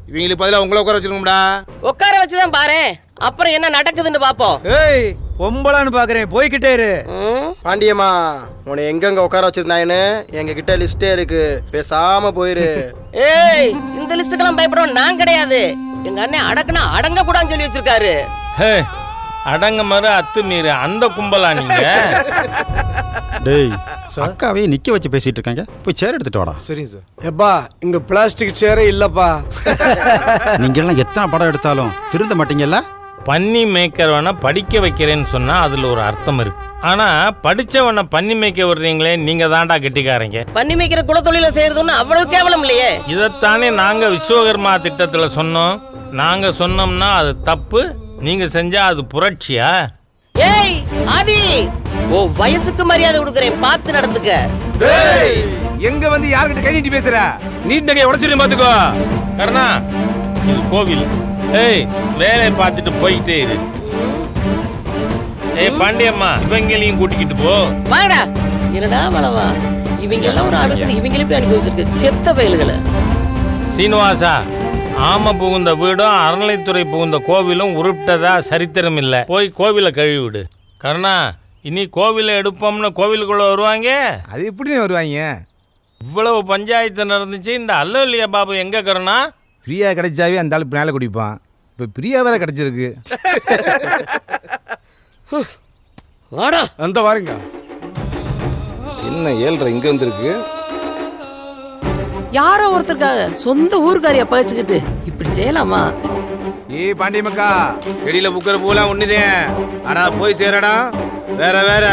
இவங்களுக்கு பதிலாக உங்களை உட்கார வச்சிருக்கோம்டா. உட்கார வச்சுதான் பாரு, அப்புறம் என்ன நடக்குதுன்னு பாப்போம். ஏய் பொம்பளான்னு பாக்குறேன், போய்கிட்டே இரு. பாண்டியம்மா, உன்னை எங்கெங்க உட்கார வச்சிருந்தாங்கன்னு எங்க கிட்ட லிஸ்டே இருக்கு, பேசாம போயிரு. ஏய் இந்த லிஸ்டுக்கெல்லாம் பயப்படுவோம் நான் கிடையாது. எங்க அண்ணன் அடக்குனா அடங்க கூடாதுன்னு சொல்லி வச்சிருக்காரு. ஹே அடங்க மறு அத்து மீறு, அந்த கும்பலா நீங்க? டேய் அக்காவே நிக்க வச்சு பேசிட்டு இருக்காங்க, போய் சேர் எடுத்துட்டு வாடா. சரிங்க சார். எப்பா இங்க பிளாஸ்டிக் சேரே இல்லப்பா. நீங்க எல்லாம் எத்தனை படம் எடுத்தாலும் திருந்த மாட்டீங்கல்ல. பன்னி மேய்க்கிறவனை படிக்க வைக்கிறேன்னு சொன்னா அதுல ஒரு அர்த்தம் இருக்கு. ஆனா படிச்சவனை பன்னி மேய்க்க விடுறீங்களே, நீங்க தாண்டா கெட்டிக்காரங்க. பண்ணி மேய்க்கிற குலத்தொழில செய்யறதுன்னு அவ்வளவு கேவலம் இல்லையே. இதைத்தானே நாங்க விஸ்வகர்மா திட்டத்துல சொன்னோம். நாங்க சொன்னோம்னா அது தப்பு, நீங்க செஞ்சா அது புரட்சியா? ஏய் ஆதி, ஓ வயசுக்கு மரியாதை கொடுக்கறேன், பார்த்து நடந்துக்க. டேய் எங்க வந்து யார்கிட்ட கை நீட்டி பேசுற? நீட் நகையை உடைச்சிட்டு பாத்துக்கோ. கர்ணா இது கோவில். ஏய் வேலையை பார்த்துட்டு போயிட்டே இரு. ஏய் பாண்டியம்மா, இவங்களையும் கூட்டிக்கிட்டு போ. வாடா. என்னடா வளவா, இவங்க எல்லாம் ஒரு ஆலோசனை இவங்களே போய் அனுப்பி வச்சிருக்கு, செத்த பயல்களை. சீனிவாசா, ஆம புகுந்த வீடும் அறநிலைத்துறை புகுந்த கோவிலும் உருப்பிட்டதா சரித்திரம் இல்லை. போய் கோவிலை கழுவிவிடு. கருணா, இனி கோவிலை எடுப்போம்னு கோவிலுக்குள்ள வருவாங்க. அது எப்படி வருவாங்க? இவ்வளவு பஞ்சாயத்து நடந்துச்சு, இந்த அல்லலியா பாபு எங்க? கருணா ஃப்ரீயா கிடைச்சாவே அந்த ஆளு மேலே குடிப்பான். இப்போ ஃப்ரீயா வேற கிடைச்சிருக்கு. வாடா. அந்த வாருங்க. என்ன 7:30 இங்க வந்திருக்கு? யாரோ ஒருத்தருக்காக சொந்த ஊருக்காரிய பகிச்சுக்கிட்டு இப்படி செய்யலாமா? ஏய் பாண்டியமக்கா, செடியில புக்கிற பூலாம் ஒண்ணுதேன். ஆனா போய் சேரடா வேற வேற.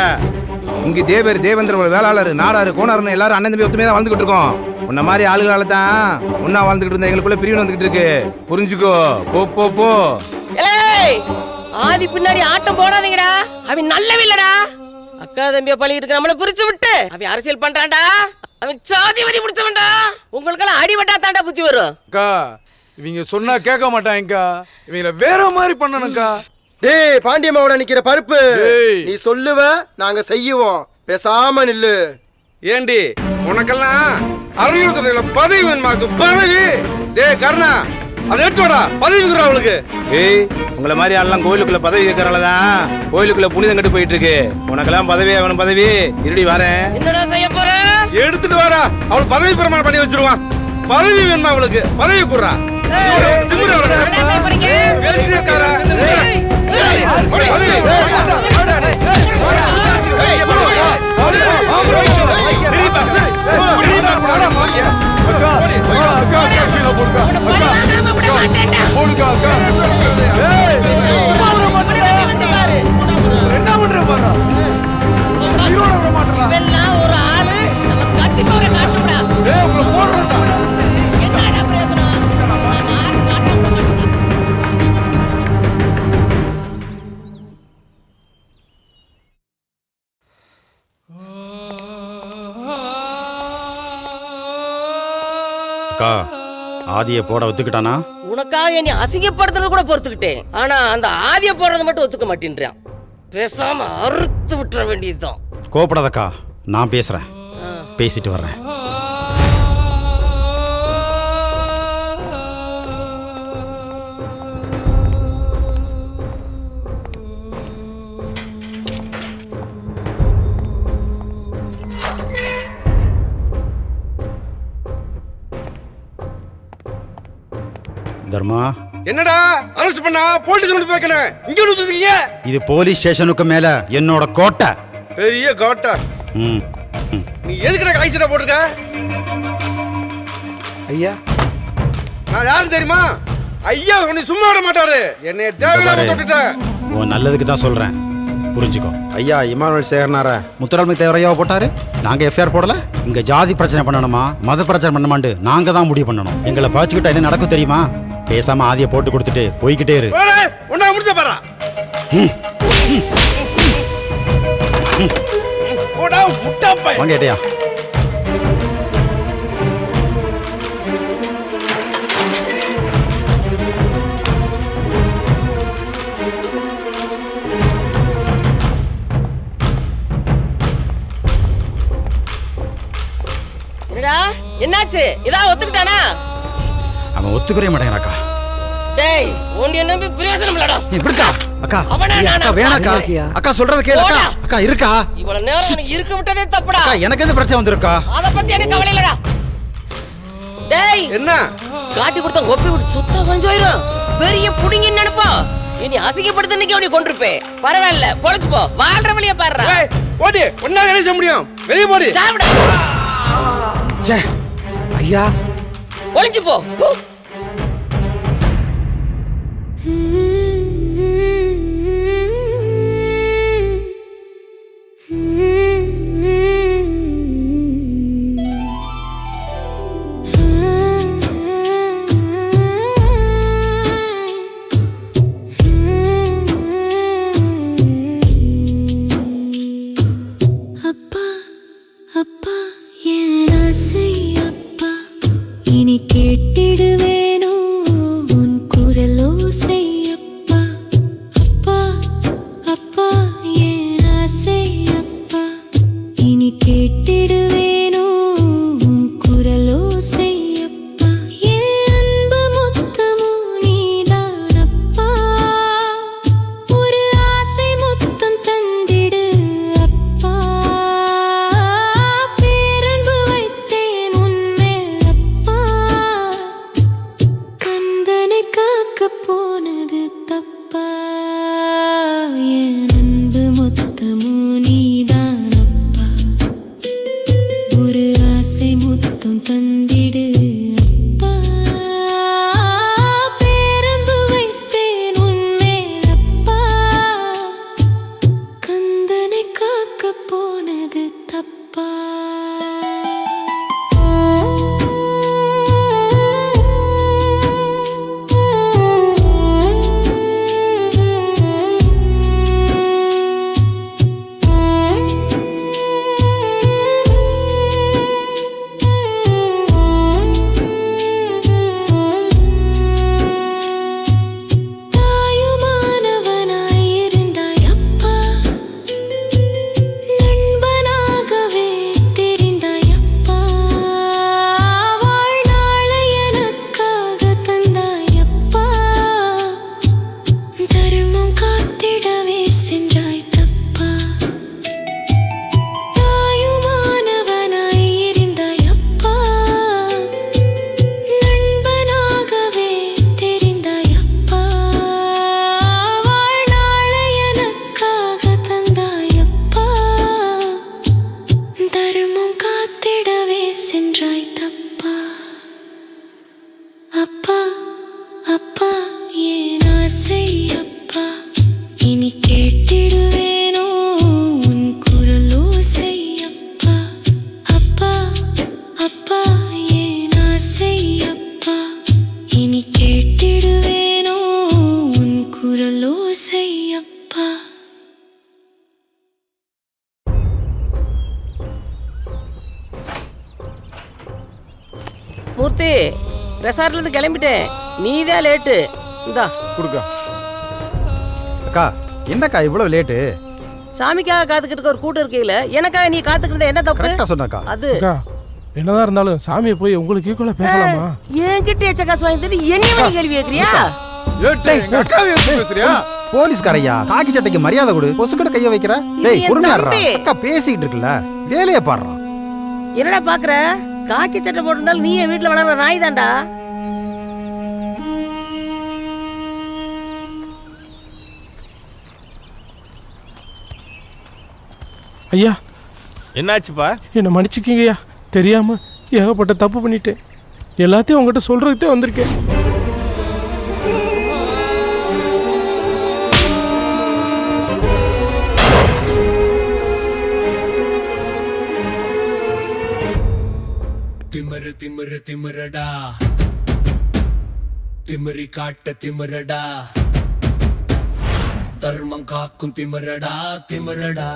இங்க தேவர் தேவேந்திர வேளாளர் நாடாரு கோணாருன்னு எல்லாரும் அண்ணன் தம்பி ஒத்துமையா தான் வாழ்ந்துகிட்டு இருக்கோம். உன்ன மாதிரி ஆளுகளால தான் ஒன்னா வாழ்ந்துகிட்டு இருந்தா எங்களுக்குள்ள பிரிவு வந்துகிட்டு இருக்கு. புரிஞ்சுக்கோ. போ போ போ. ஏய் ஆதி பின்னாடி ஆட்டம் போடாதீங்கடா, அவன் நல்லவில்லடா. அக்கா தம்பிய பழிக்கிட்டு நம்மள பிரிச்சு விட்டு அவன் அரசியல் பண்றான்டா. அவன் சாதி வரி முடிச்சவன்டா. உங்களுக்கெல்லாம் அடிபட்டா தாண்டா புத்தி வரும். அக்கா இவங்க சொன்னா கேட்க மாட்டாங்கக்கா, இவங்க வேற மாதிரி பண்ணணும்க்கா. டேய் பாண்டியம்மாவோட நிக்கிற பருப்பு, நீ சொல்லுவ நாங்க செய்யுவோம், பேசாம நில்லு. ஏண்டி உனக்கெல்லாம் அறநிலையத்துறையில பதவி வேணுமாக்கு? பதவி? டேய் கர்ணா, அதை எடுத்துடா, பதவி கொடுக்குறா அவளுக்கு. ஏய் உங்களை மாதிரி ஆள்லாம் கோயிலுக்குள்ள பதவி கேட்கறனாலதான் கோயிலுக்குள்ள புனிதம் கட்டு போயிட்டு இருக்கு. உனக்கெல்லாம் பதவி வேணும். பதவி இருடி வரேன். என்னடா செய்ய போற? எடுத்துட்டு வாடா, அவளுக்கு பதவி பிரமாணம் பண்ணி வச்சிருவான். பதவி வேணுமா அவளுக்கு? பதவி கொடுறா. என்ன பண்ற பாரு, ஒரு ஆளு நம்ம கத்தி போற காட்டுடா. உங்களை போடுறா. என்னடா பிரயோஜனம்? அக்கா ஆதியை போட ஒத்துக்கிட்டானா? உனக்காக என்னை அசிங்கப்படுத்துறது கூட பொறுத்துக்கிட்டேன். ஆனா அந்த ஆதிய போடுறது மட்டும் ஒத்துக்க மாட்டேன்றான். பேசாம அறுத்து விட்டுற வேண்டியதுதான். கோபப்படாதக்கா, நான் பேசுகிறேன், பேசிட்டு வர்றேன். தர்மா, என்னடா அரெஸ்ட் பண்ணா போலீஸ் கொண்டு போய்க்கணும். இங்க வந்துருக்கீங்க. இது போலீஸ் ஸ்டேஷனுக்கு மேல என்னோட கோட்டை. பெரிய கோட்டை. நீ எதுக்குடா காய்ச்சல போட்டிருக்க? ஐயா, நான் யாரும் தெரியுமா? ஐயா உன்னை சும்மா விட மாட்டாரு. என்னை தேவையில்லாம தொட்டுட்ட. உன் நல்லதுக்கு தான் சொல்றேன், புரிஞ்சுக்கோ. ஐயா இமானுவேல் சேகரனார முத்துராமலிங்க தேவரையாவை போட்டாரு. நாங்க எஃப்ஐஆர் போடல. இங்க ஜாதி பிரச்சனை பண்ணணுமா மத பிரச்சனை பண்ணமாண்டு நாங்க தான் முடிவு பண்ணணும். எங்களை பாய்ச்சிக்கிட்டா என்ன நடக்கும் தெரியுமா? பேசாம ஆதியை போட்டு கொடுத்துட்டு போய்கிட்டே இரு. உன்னை முடிச்ச பாரா. போடா முட்டாப்பை. வாங்க ஏட்டையா. என்னாச்சு? இதான் ஒத்துக்கிட்டானா? அவன் ஒத்துக்கவே மாட்டேங்கிறாக்கா. டேய், உன்னை நம்பி பிரயோஜனம் இல்லடா. இப்படிக்கா அக்கா? அவனா நானா? வேணாக்கா. அக்கா சொல்றத கேளுக்கா. அக்கா இருக்கா? இவ்வளவு நேரம் உன்னை இருக்க விட்டதே தப்புடா. அக்கா எனக்கு எது பிரச்சனை வந்திருக்கா? அத பத்தி எனக்கு கவலை இல்லடா. டேய், என்ன காட்டி கொடுத்த கொப்பி விட்டு சுத்த கொஞ்சம் பெரிய புடிங்க நினைப்பா. இனி அசிங்கப்படுத்த இன்னைக்கு உன்னை கொண்டிருப்பே. பரவாயில்ல, பொழைச்சு போ. வாழ்ற வழியா பாருடா. ஓடி, ஒண்ணா வேலை செய்ய முடியும். வெளிய போடி. சாவுடா. ச்சே ஐயா, ஒளிஞ்சு போ. அப்பா அப்பா என் ஆசை அப்பா, இனி கேட்டிடுவேனோ உன் குரல் ஓசை அப்பா. அப்பா அப்பா என் ஆசை அப்பா, இனி கேட்டிடுவேனோ உன் குரல் ஓசை அப்பா. என் அன்பு மொத்தமும் நீதான் அப்பா, ஒரு ஆசை மொத்தம் தந்திடு அப்பா. பேரன்பு வைத்தேன் உன்மேல் அப்பா, கந்தனை காக்க போனது தப்பா. என் அன்பு மொத்தமும் நீதான் அப்பா, ஒரு ஆசை மொத்தம் தந்திடு அப்பா. பேரன்பு வைத்தேன் உன்மேல் அப்பா, கந்தனை காக்க போனது தப்பா. தாயுமானவனாய் இருந்தாய் அப்பா, நண்பனாகவே தெரிந்தாய் அப்பா. வாழ்நாளை எனக்காக தந்தாய் அப்பா, தர்மம் காத்திடவே சென்றாய் தப்பா. தாயுமானவனாய் இருந்தாய் அப்பா, நண்பனாகவே தெரிந்தாய் அப்பா. வாழ்நாளை எனக்காக தந்தாய் அப்பா, தர்மம் காத்திடவே சென்றாய் தப்பா. அப்பா அப்பா என் ஆசை அப்பா, இனி கேட்டிடுவேனோ உன் குரல் ஓசை அப்பா. அப்பா அப்பா என் ஆசை அப்பா, இனி கேட்டிடுவேனோ உன் குரல் ஓசை அப்பா. மூர்த்தி, ரெசார்ட்ல இருந்து கிளம்பிட்டேன். நீதான் லேட்டு. இந்தா கொடுக்க. அக்கா என்னக்கா இவ்வளவு லேட்டு? சாமிக்காக காத்துக்கிட்டு இருக்க ஒரு கூட்டம் இருக்கையில எனக்காக நீ காத்துக்கிட்டு என்ன தப்பு சொன்னாக்கா அது என்னதான் இருந்தாலும் சாமியை போய் உங்களுக்கு ஈக்குவலா பேசலாமா? என்கிட்ட எச்ச காசு வாங்கிட்டு என்ன கேள்வி கேக்குறியா? போலீஸ்காரையா காக்கி சட்டைக்கு மரியாதை கொடு. பொசுக்கிட்ட கைய வைக்கிற. டேய் பொறுமையா இருடா. அக்கா பேசிட்டு இருக்குல்ல, வேலைய பாருடா. என்னடா பாக்குற? காக்கி சட்டை போட்டிருந்தாலும் நீ என் வீட்டுல வளர்ற நாய் தான்டா. ஐயா என்னாச்சுப்பா? என்னை மன்னிச்சுக்கிங்கய்யா, தெரியாம ஏகப்பட்ட தப்பு பண்ணிட்டேன். எல்லாத்தையும் உங்ககிட்ட சொல்றதுக்கே வந்திருக்கேன். திமிரு திமிரு திமிரடா, திமிரி காட்ட திமிரடா, தர்மம் காக்கும் திமிரடா திமிரடா.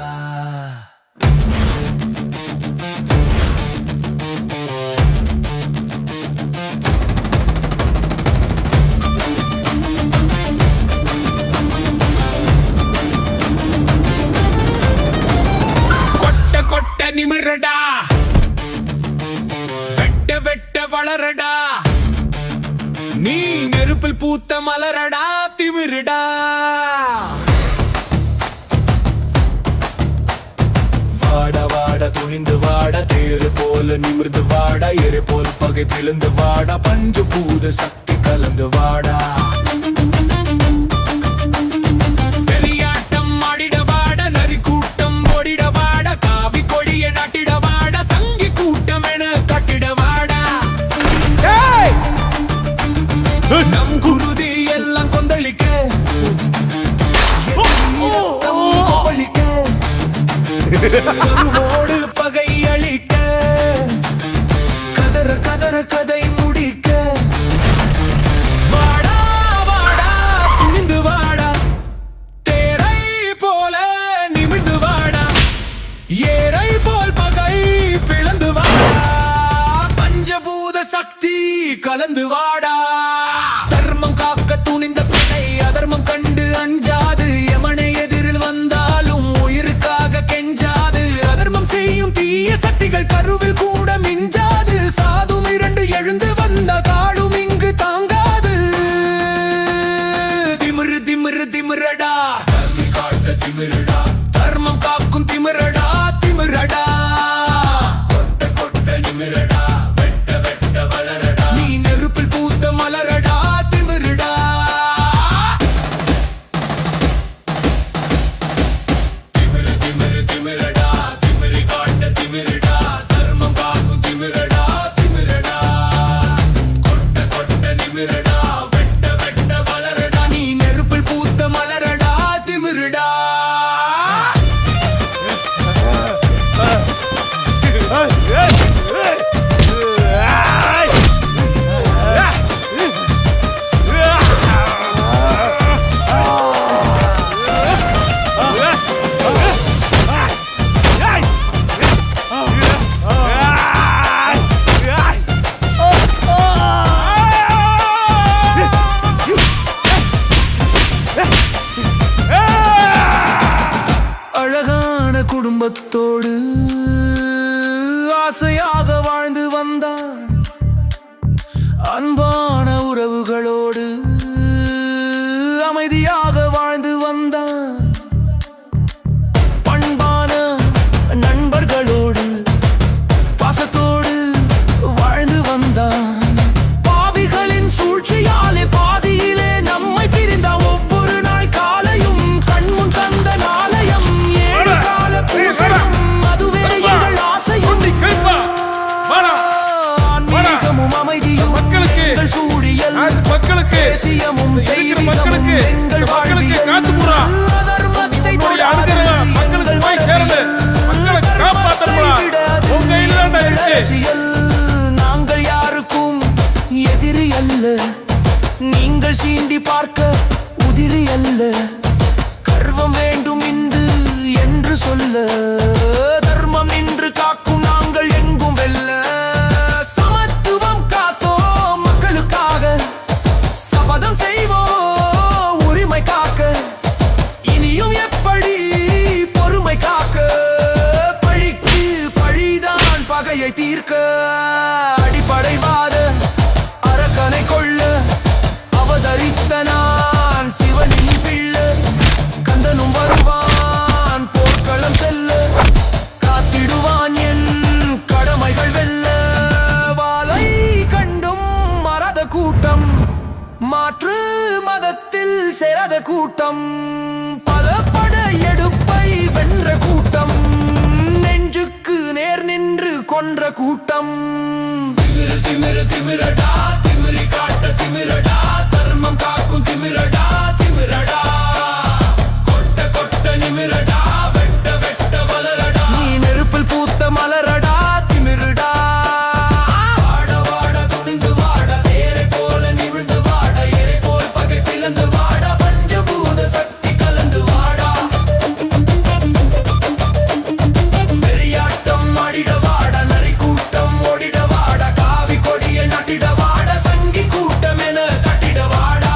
கொட்ட கொட்ட நிமிரடா, வெட்ட வெட்ட வளரடா, நீ நெருப்பில் பூத்த மலரடா திமிருடா. வாட வாட துணிந்து வாட, தேரு போல நிமிர்ந்து வாடா, எரு போல் பகை பிளந்து வாடா, பஞ்சு பூத சக்தி கலந்து வாடா. வெறியாட்டம் ஆடிட வாட, நரி கூட்டம் ஓடிட வாட, காவி கொடிய நாட்டிட வாட, சங்கி கூட்டம் என கட்டிட வாடா. நம் குருதி எல்லாம் கொந்தளிக்க, கருவோடு பகை அழிக்க, கதற கதற கதை முடிக்க. வாடா வாடா துணிந்து வாடா, தேரை போல நிமிர்ந்து வாடா, ஏரை போல் பகை பிளந்து வாடா, பஞ்சபூத சக்தி கலந்து வாடா. தர்மம் காக்க துணிந்த படை அதர்மம் கண்டு அஞ்சாது, யமனை எதிரில் வந்தாலும் உயிருக்காக கெஞ்சாது, அதர்மம் செய்யும் தீய சக்திகள் கருவில் கூட மிஞ்சாது, சாதும் இரண்டு எழுந்து வந்த காடும் இங்கு தாங்காது. திமிரு திமிரு திமிரடா, காட்ட திமிரடா, தர்மம் காக்கும் திமிரடா திமிரடா. கொட்ட கொட்ட நிமிரடா, வெட்ட வெட்ட வளரடா, நீ நெருப்பில் பூத்த மலரடா திமிருடா. திமிரு திமிரு திமிரடா, திமிரி காட்ட திமிருடா, தர்மம் காக்கும் திமிரடா திமிரடா. கொட்ட கொட்ட நிமிரடா, வெட்ட வெட்ட வளரடா, நீ நெருப்பில் பூத்த மலரடா திமிருடா. அழகான குடும்பத்தோடு ஆசையாக வாழ்ந்து வந்தான், அன்பான உறவுகளோடு அமைதியாக வாழ்ந்து வந்தான், பண்பான நண்பர்களோடு பாசத்தோடு வாழ்ந்து வந்தான். பாவிகளின் சூழ்ச்சியாலே பாதியிலே நம்மை பிரிந்த ஒவ்வொரு நாள் காலையும் கண்முன் தந்த நாளையம், ஏழு கால பூசையும் அதுவே எங்கள் ஆசையும். ஆன்மீகமும் அமைதியும் எங்கள் சூழியல், தேசியமும் தெய்வீகமும் எங்கள் வாழ்வியல், அதர்மத்தை தொடாது எங்கள் மனதில், அரசியல். நாங்கள் யாருக்கும் எதிரி அல்ல, நீங்கள் சீண்டி பார்க்க உதிரி அல்ல, கர்வம் வேண்டும் இன்று என்று சொல்ல, தர்மம் நின்று காக்கும் நாங்கள் எங்கும் வெல்ல. சமத்துவம் காத்தோம் மக்களுக்காக, சபதம் செய்வோம் உரிமை காக்க, இனியும் எப்படி பொறு அடங்காத கூட்டம், பல படையெடுப்பை வென்ற கூட்டம், நெஞ்சுக்கு நேர் நின்று கொன்ற கூட்டம். திமிரு திமிரு திமிரடா, திமிரி காட்ட திமிரடா, தர்மம் காக்கும் திமிரடா, திமிரடா, கொட்ட கொட்ட நிமிரடா, வெட்ட வெட்ட வளரடா, நீ நெருப்பில் பூத்த மலரடா, திமிருடா. வாட வாட துணிந்து வாட, தேரை போல நிமிர்ந்து வாட, இறை போல் பகை பிளந்து வாட, பஞ்சபூத சக்தி கலந்து வாடா. வெறியாட்டம் ஆடிட வாட, நரி கூட்டம் ஓடிட வாட, காவி கொடியை நட்டிட வாட, சங்கி கூட்டம் என கட்டிட வாடா.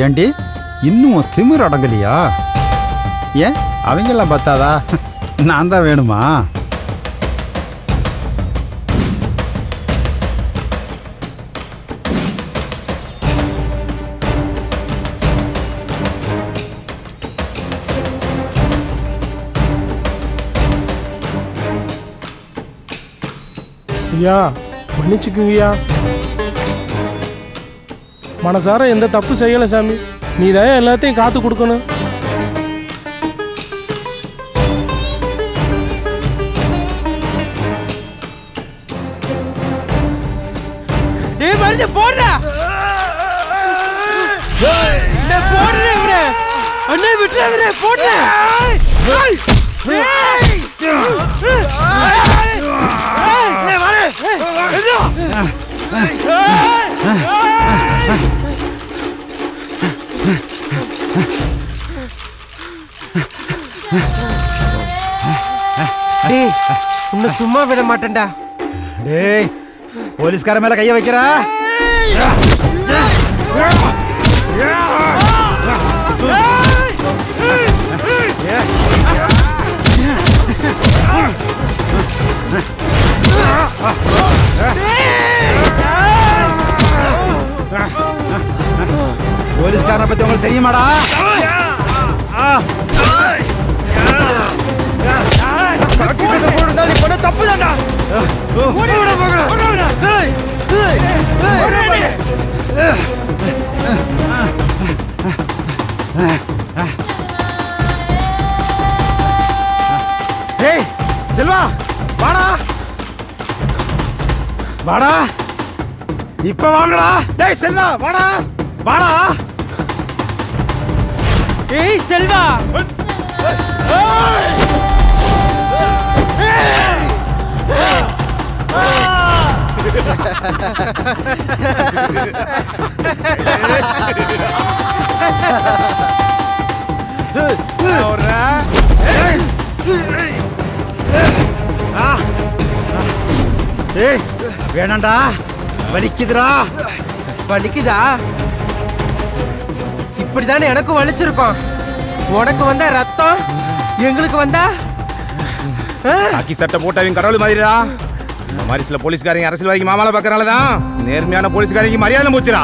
ஏண்டி இன்னும் திமிர் அடங்கலையா? ஏன் அவங்கெல்லாம் பார்த்தாதா? நான் தான் வேணுமா? ஐயா மன்னிச்சுக்குங்கய்யா, மனசார எந்த தப்பு செய்யலை சாமி. நீ தான் எல்லாத்தையும் காத்து கொடுக்கணும். டேய் மருது போடுறா, போடுறே இவரே, அண்ணே விட்டுறாதே, போடுறே. டேய் உன்னை சும்மா விட மாட்டேன்டா. டேய் போலீஸ்கார மேல கைய வைக்கிறா? போலீஸ்காரனை பத்தி உங்களுக்கு தெரியுமாடா? தப்பு தான்டா. டேய் செல்வா வாடா வாடா, இப்ப வாங்கடா. டேய் செல்வா வாடா வாடா. ஏய் செல்வா, ஏய் வேணாண்டா, வலிக்குதுடா. வலிக்குதா? இப்படிதானே எனக்கும் வலிச்சிருக்கோம். உனக்கு வந்தா ரத்தம், எங்களுக்கு வந்தா அக்கி சட்டை போட்டவங்க கடவுள் மாதிரிடா. இந்த மாதிரி சில போலீஸ்காரங்க அரசியல்வாதிக்கு மாமால பார்க்கறனாலதான் நேர்மையான போலீஸ்காரங்க மரியாதை போச்சுடா.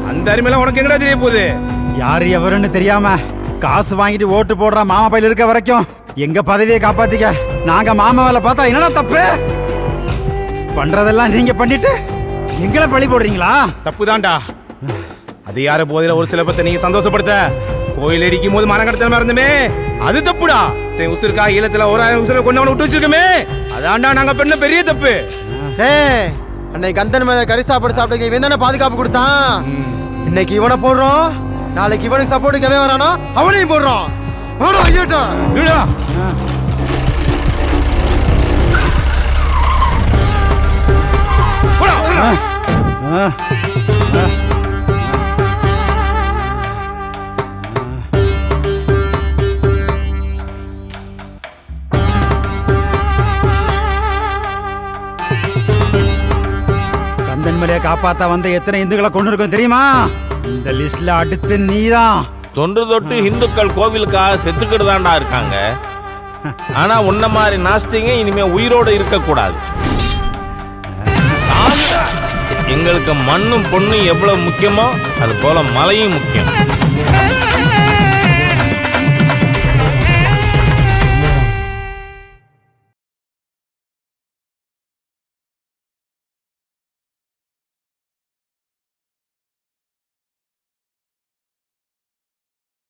அந்த அருமையில உனக்கு எங்கடா தெரிய போகுது? யார் எவருன்னு தெரியாம காசு வாங்கிட்டு ஓட்டு போடுற மாமா பையில இருக்க வரைக்கும் எங்க பதவியை காப்பாத்திக்க நாங்க மாமா வேலை பார்த்தா என்னடா தப்பு? பண்றதெல்லாம் நீங்க பண்ணிட்டு எங்களை பழி போடுறீங்களா? தப்புதான்டா. அது யார போதில ஒரு சில பத்தை நீங்க சந்தோஷப்படுத்த கோயில் அடிக்கும் போது மரம் கடத்தல இருந்துமே, அது தப்புடா. உசுருக்கா ஈழத்துல 1000 உசுரை கொண்டவனை விட்டு வச்சிருக்கோமே, அதான்டா நாங்க பண்ண பெரிய தப்பு. அன்னைக்கு கந்தன் மேல கறி சாப்பாடு சாப்பிட்டு இவன் தானே பாதுகாப்பு கொடுத்தான். இன்னைக்கு இவனை போடுறோம், நாளைக்கு இவனுக்கு சப்போர்ட்டுக்கு எவன் வரானோ அவனையும் போடுறோம். கந்தன் மலையை காப்பாத்த வந்த எத்தனை இந்துக்களை கொண்டு இருக்கோம் தெரியுமா? இந்த லிஸ்ட்ல அடுத்து நீதான். தொன்று தொட்டு இந்துக்கள் கோவிலுக்காக செத்துக்கிட்டு தான்டா இருக்காங்க. ஆனா உன்ன மாதிரி நாஸ்திங்க இனிமே உயிரோடு இருக்கக்கூடாது. எங்களுக்கு மண்ணும் பொண்ணும் எவ்வளவு முக்கியமோ அது போல மலையும் முக்கியம்.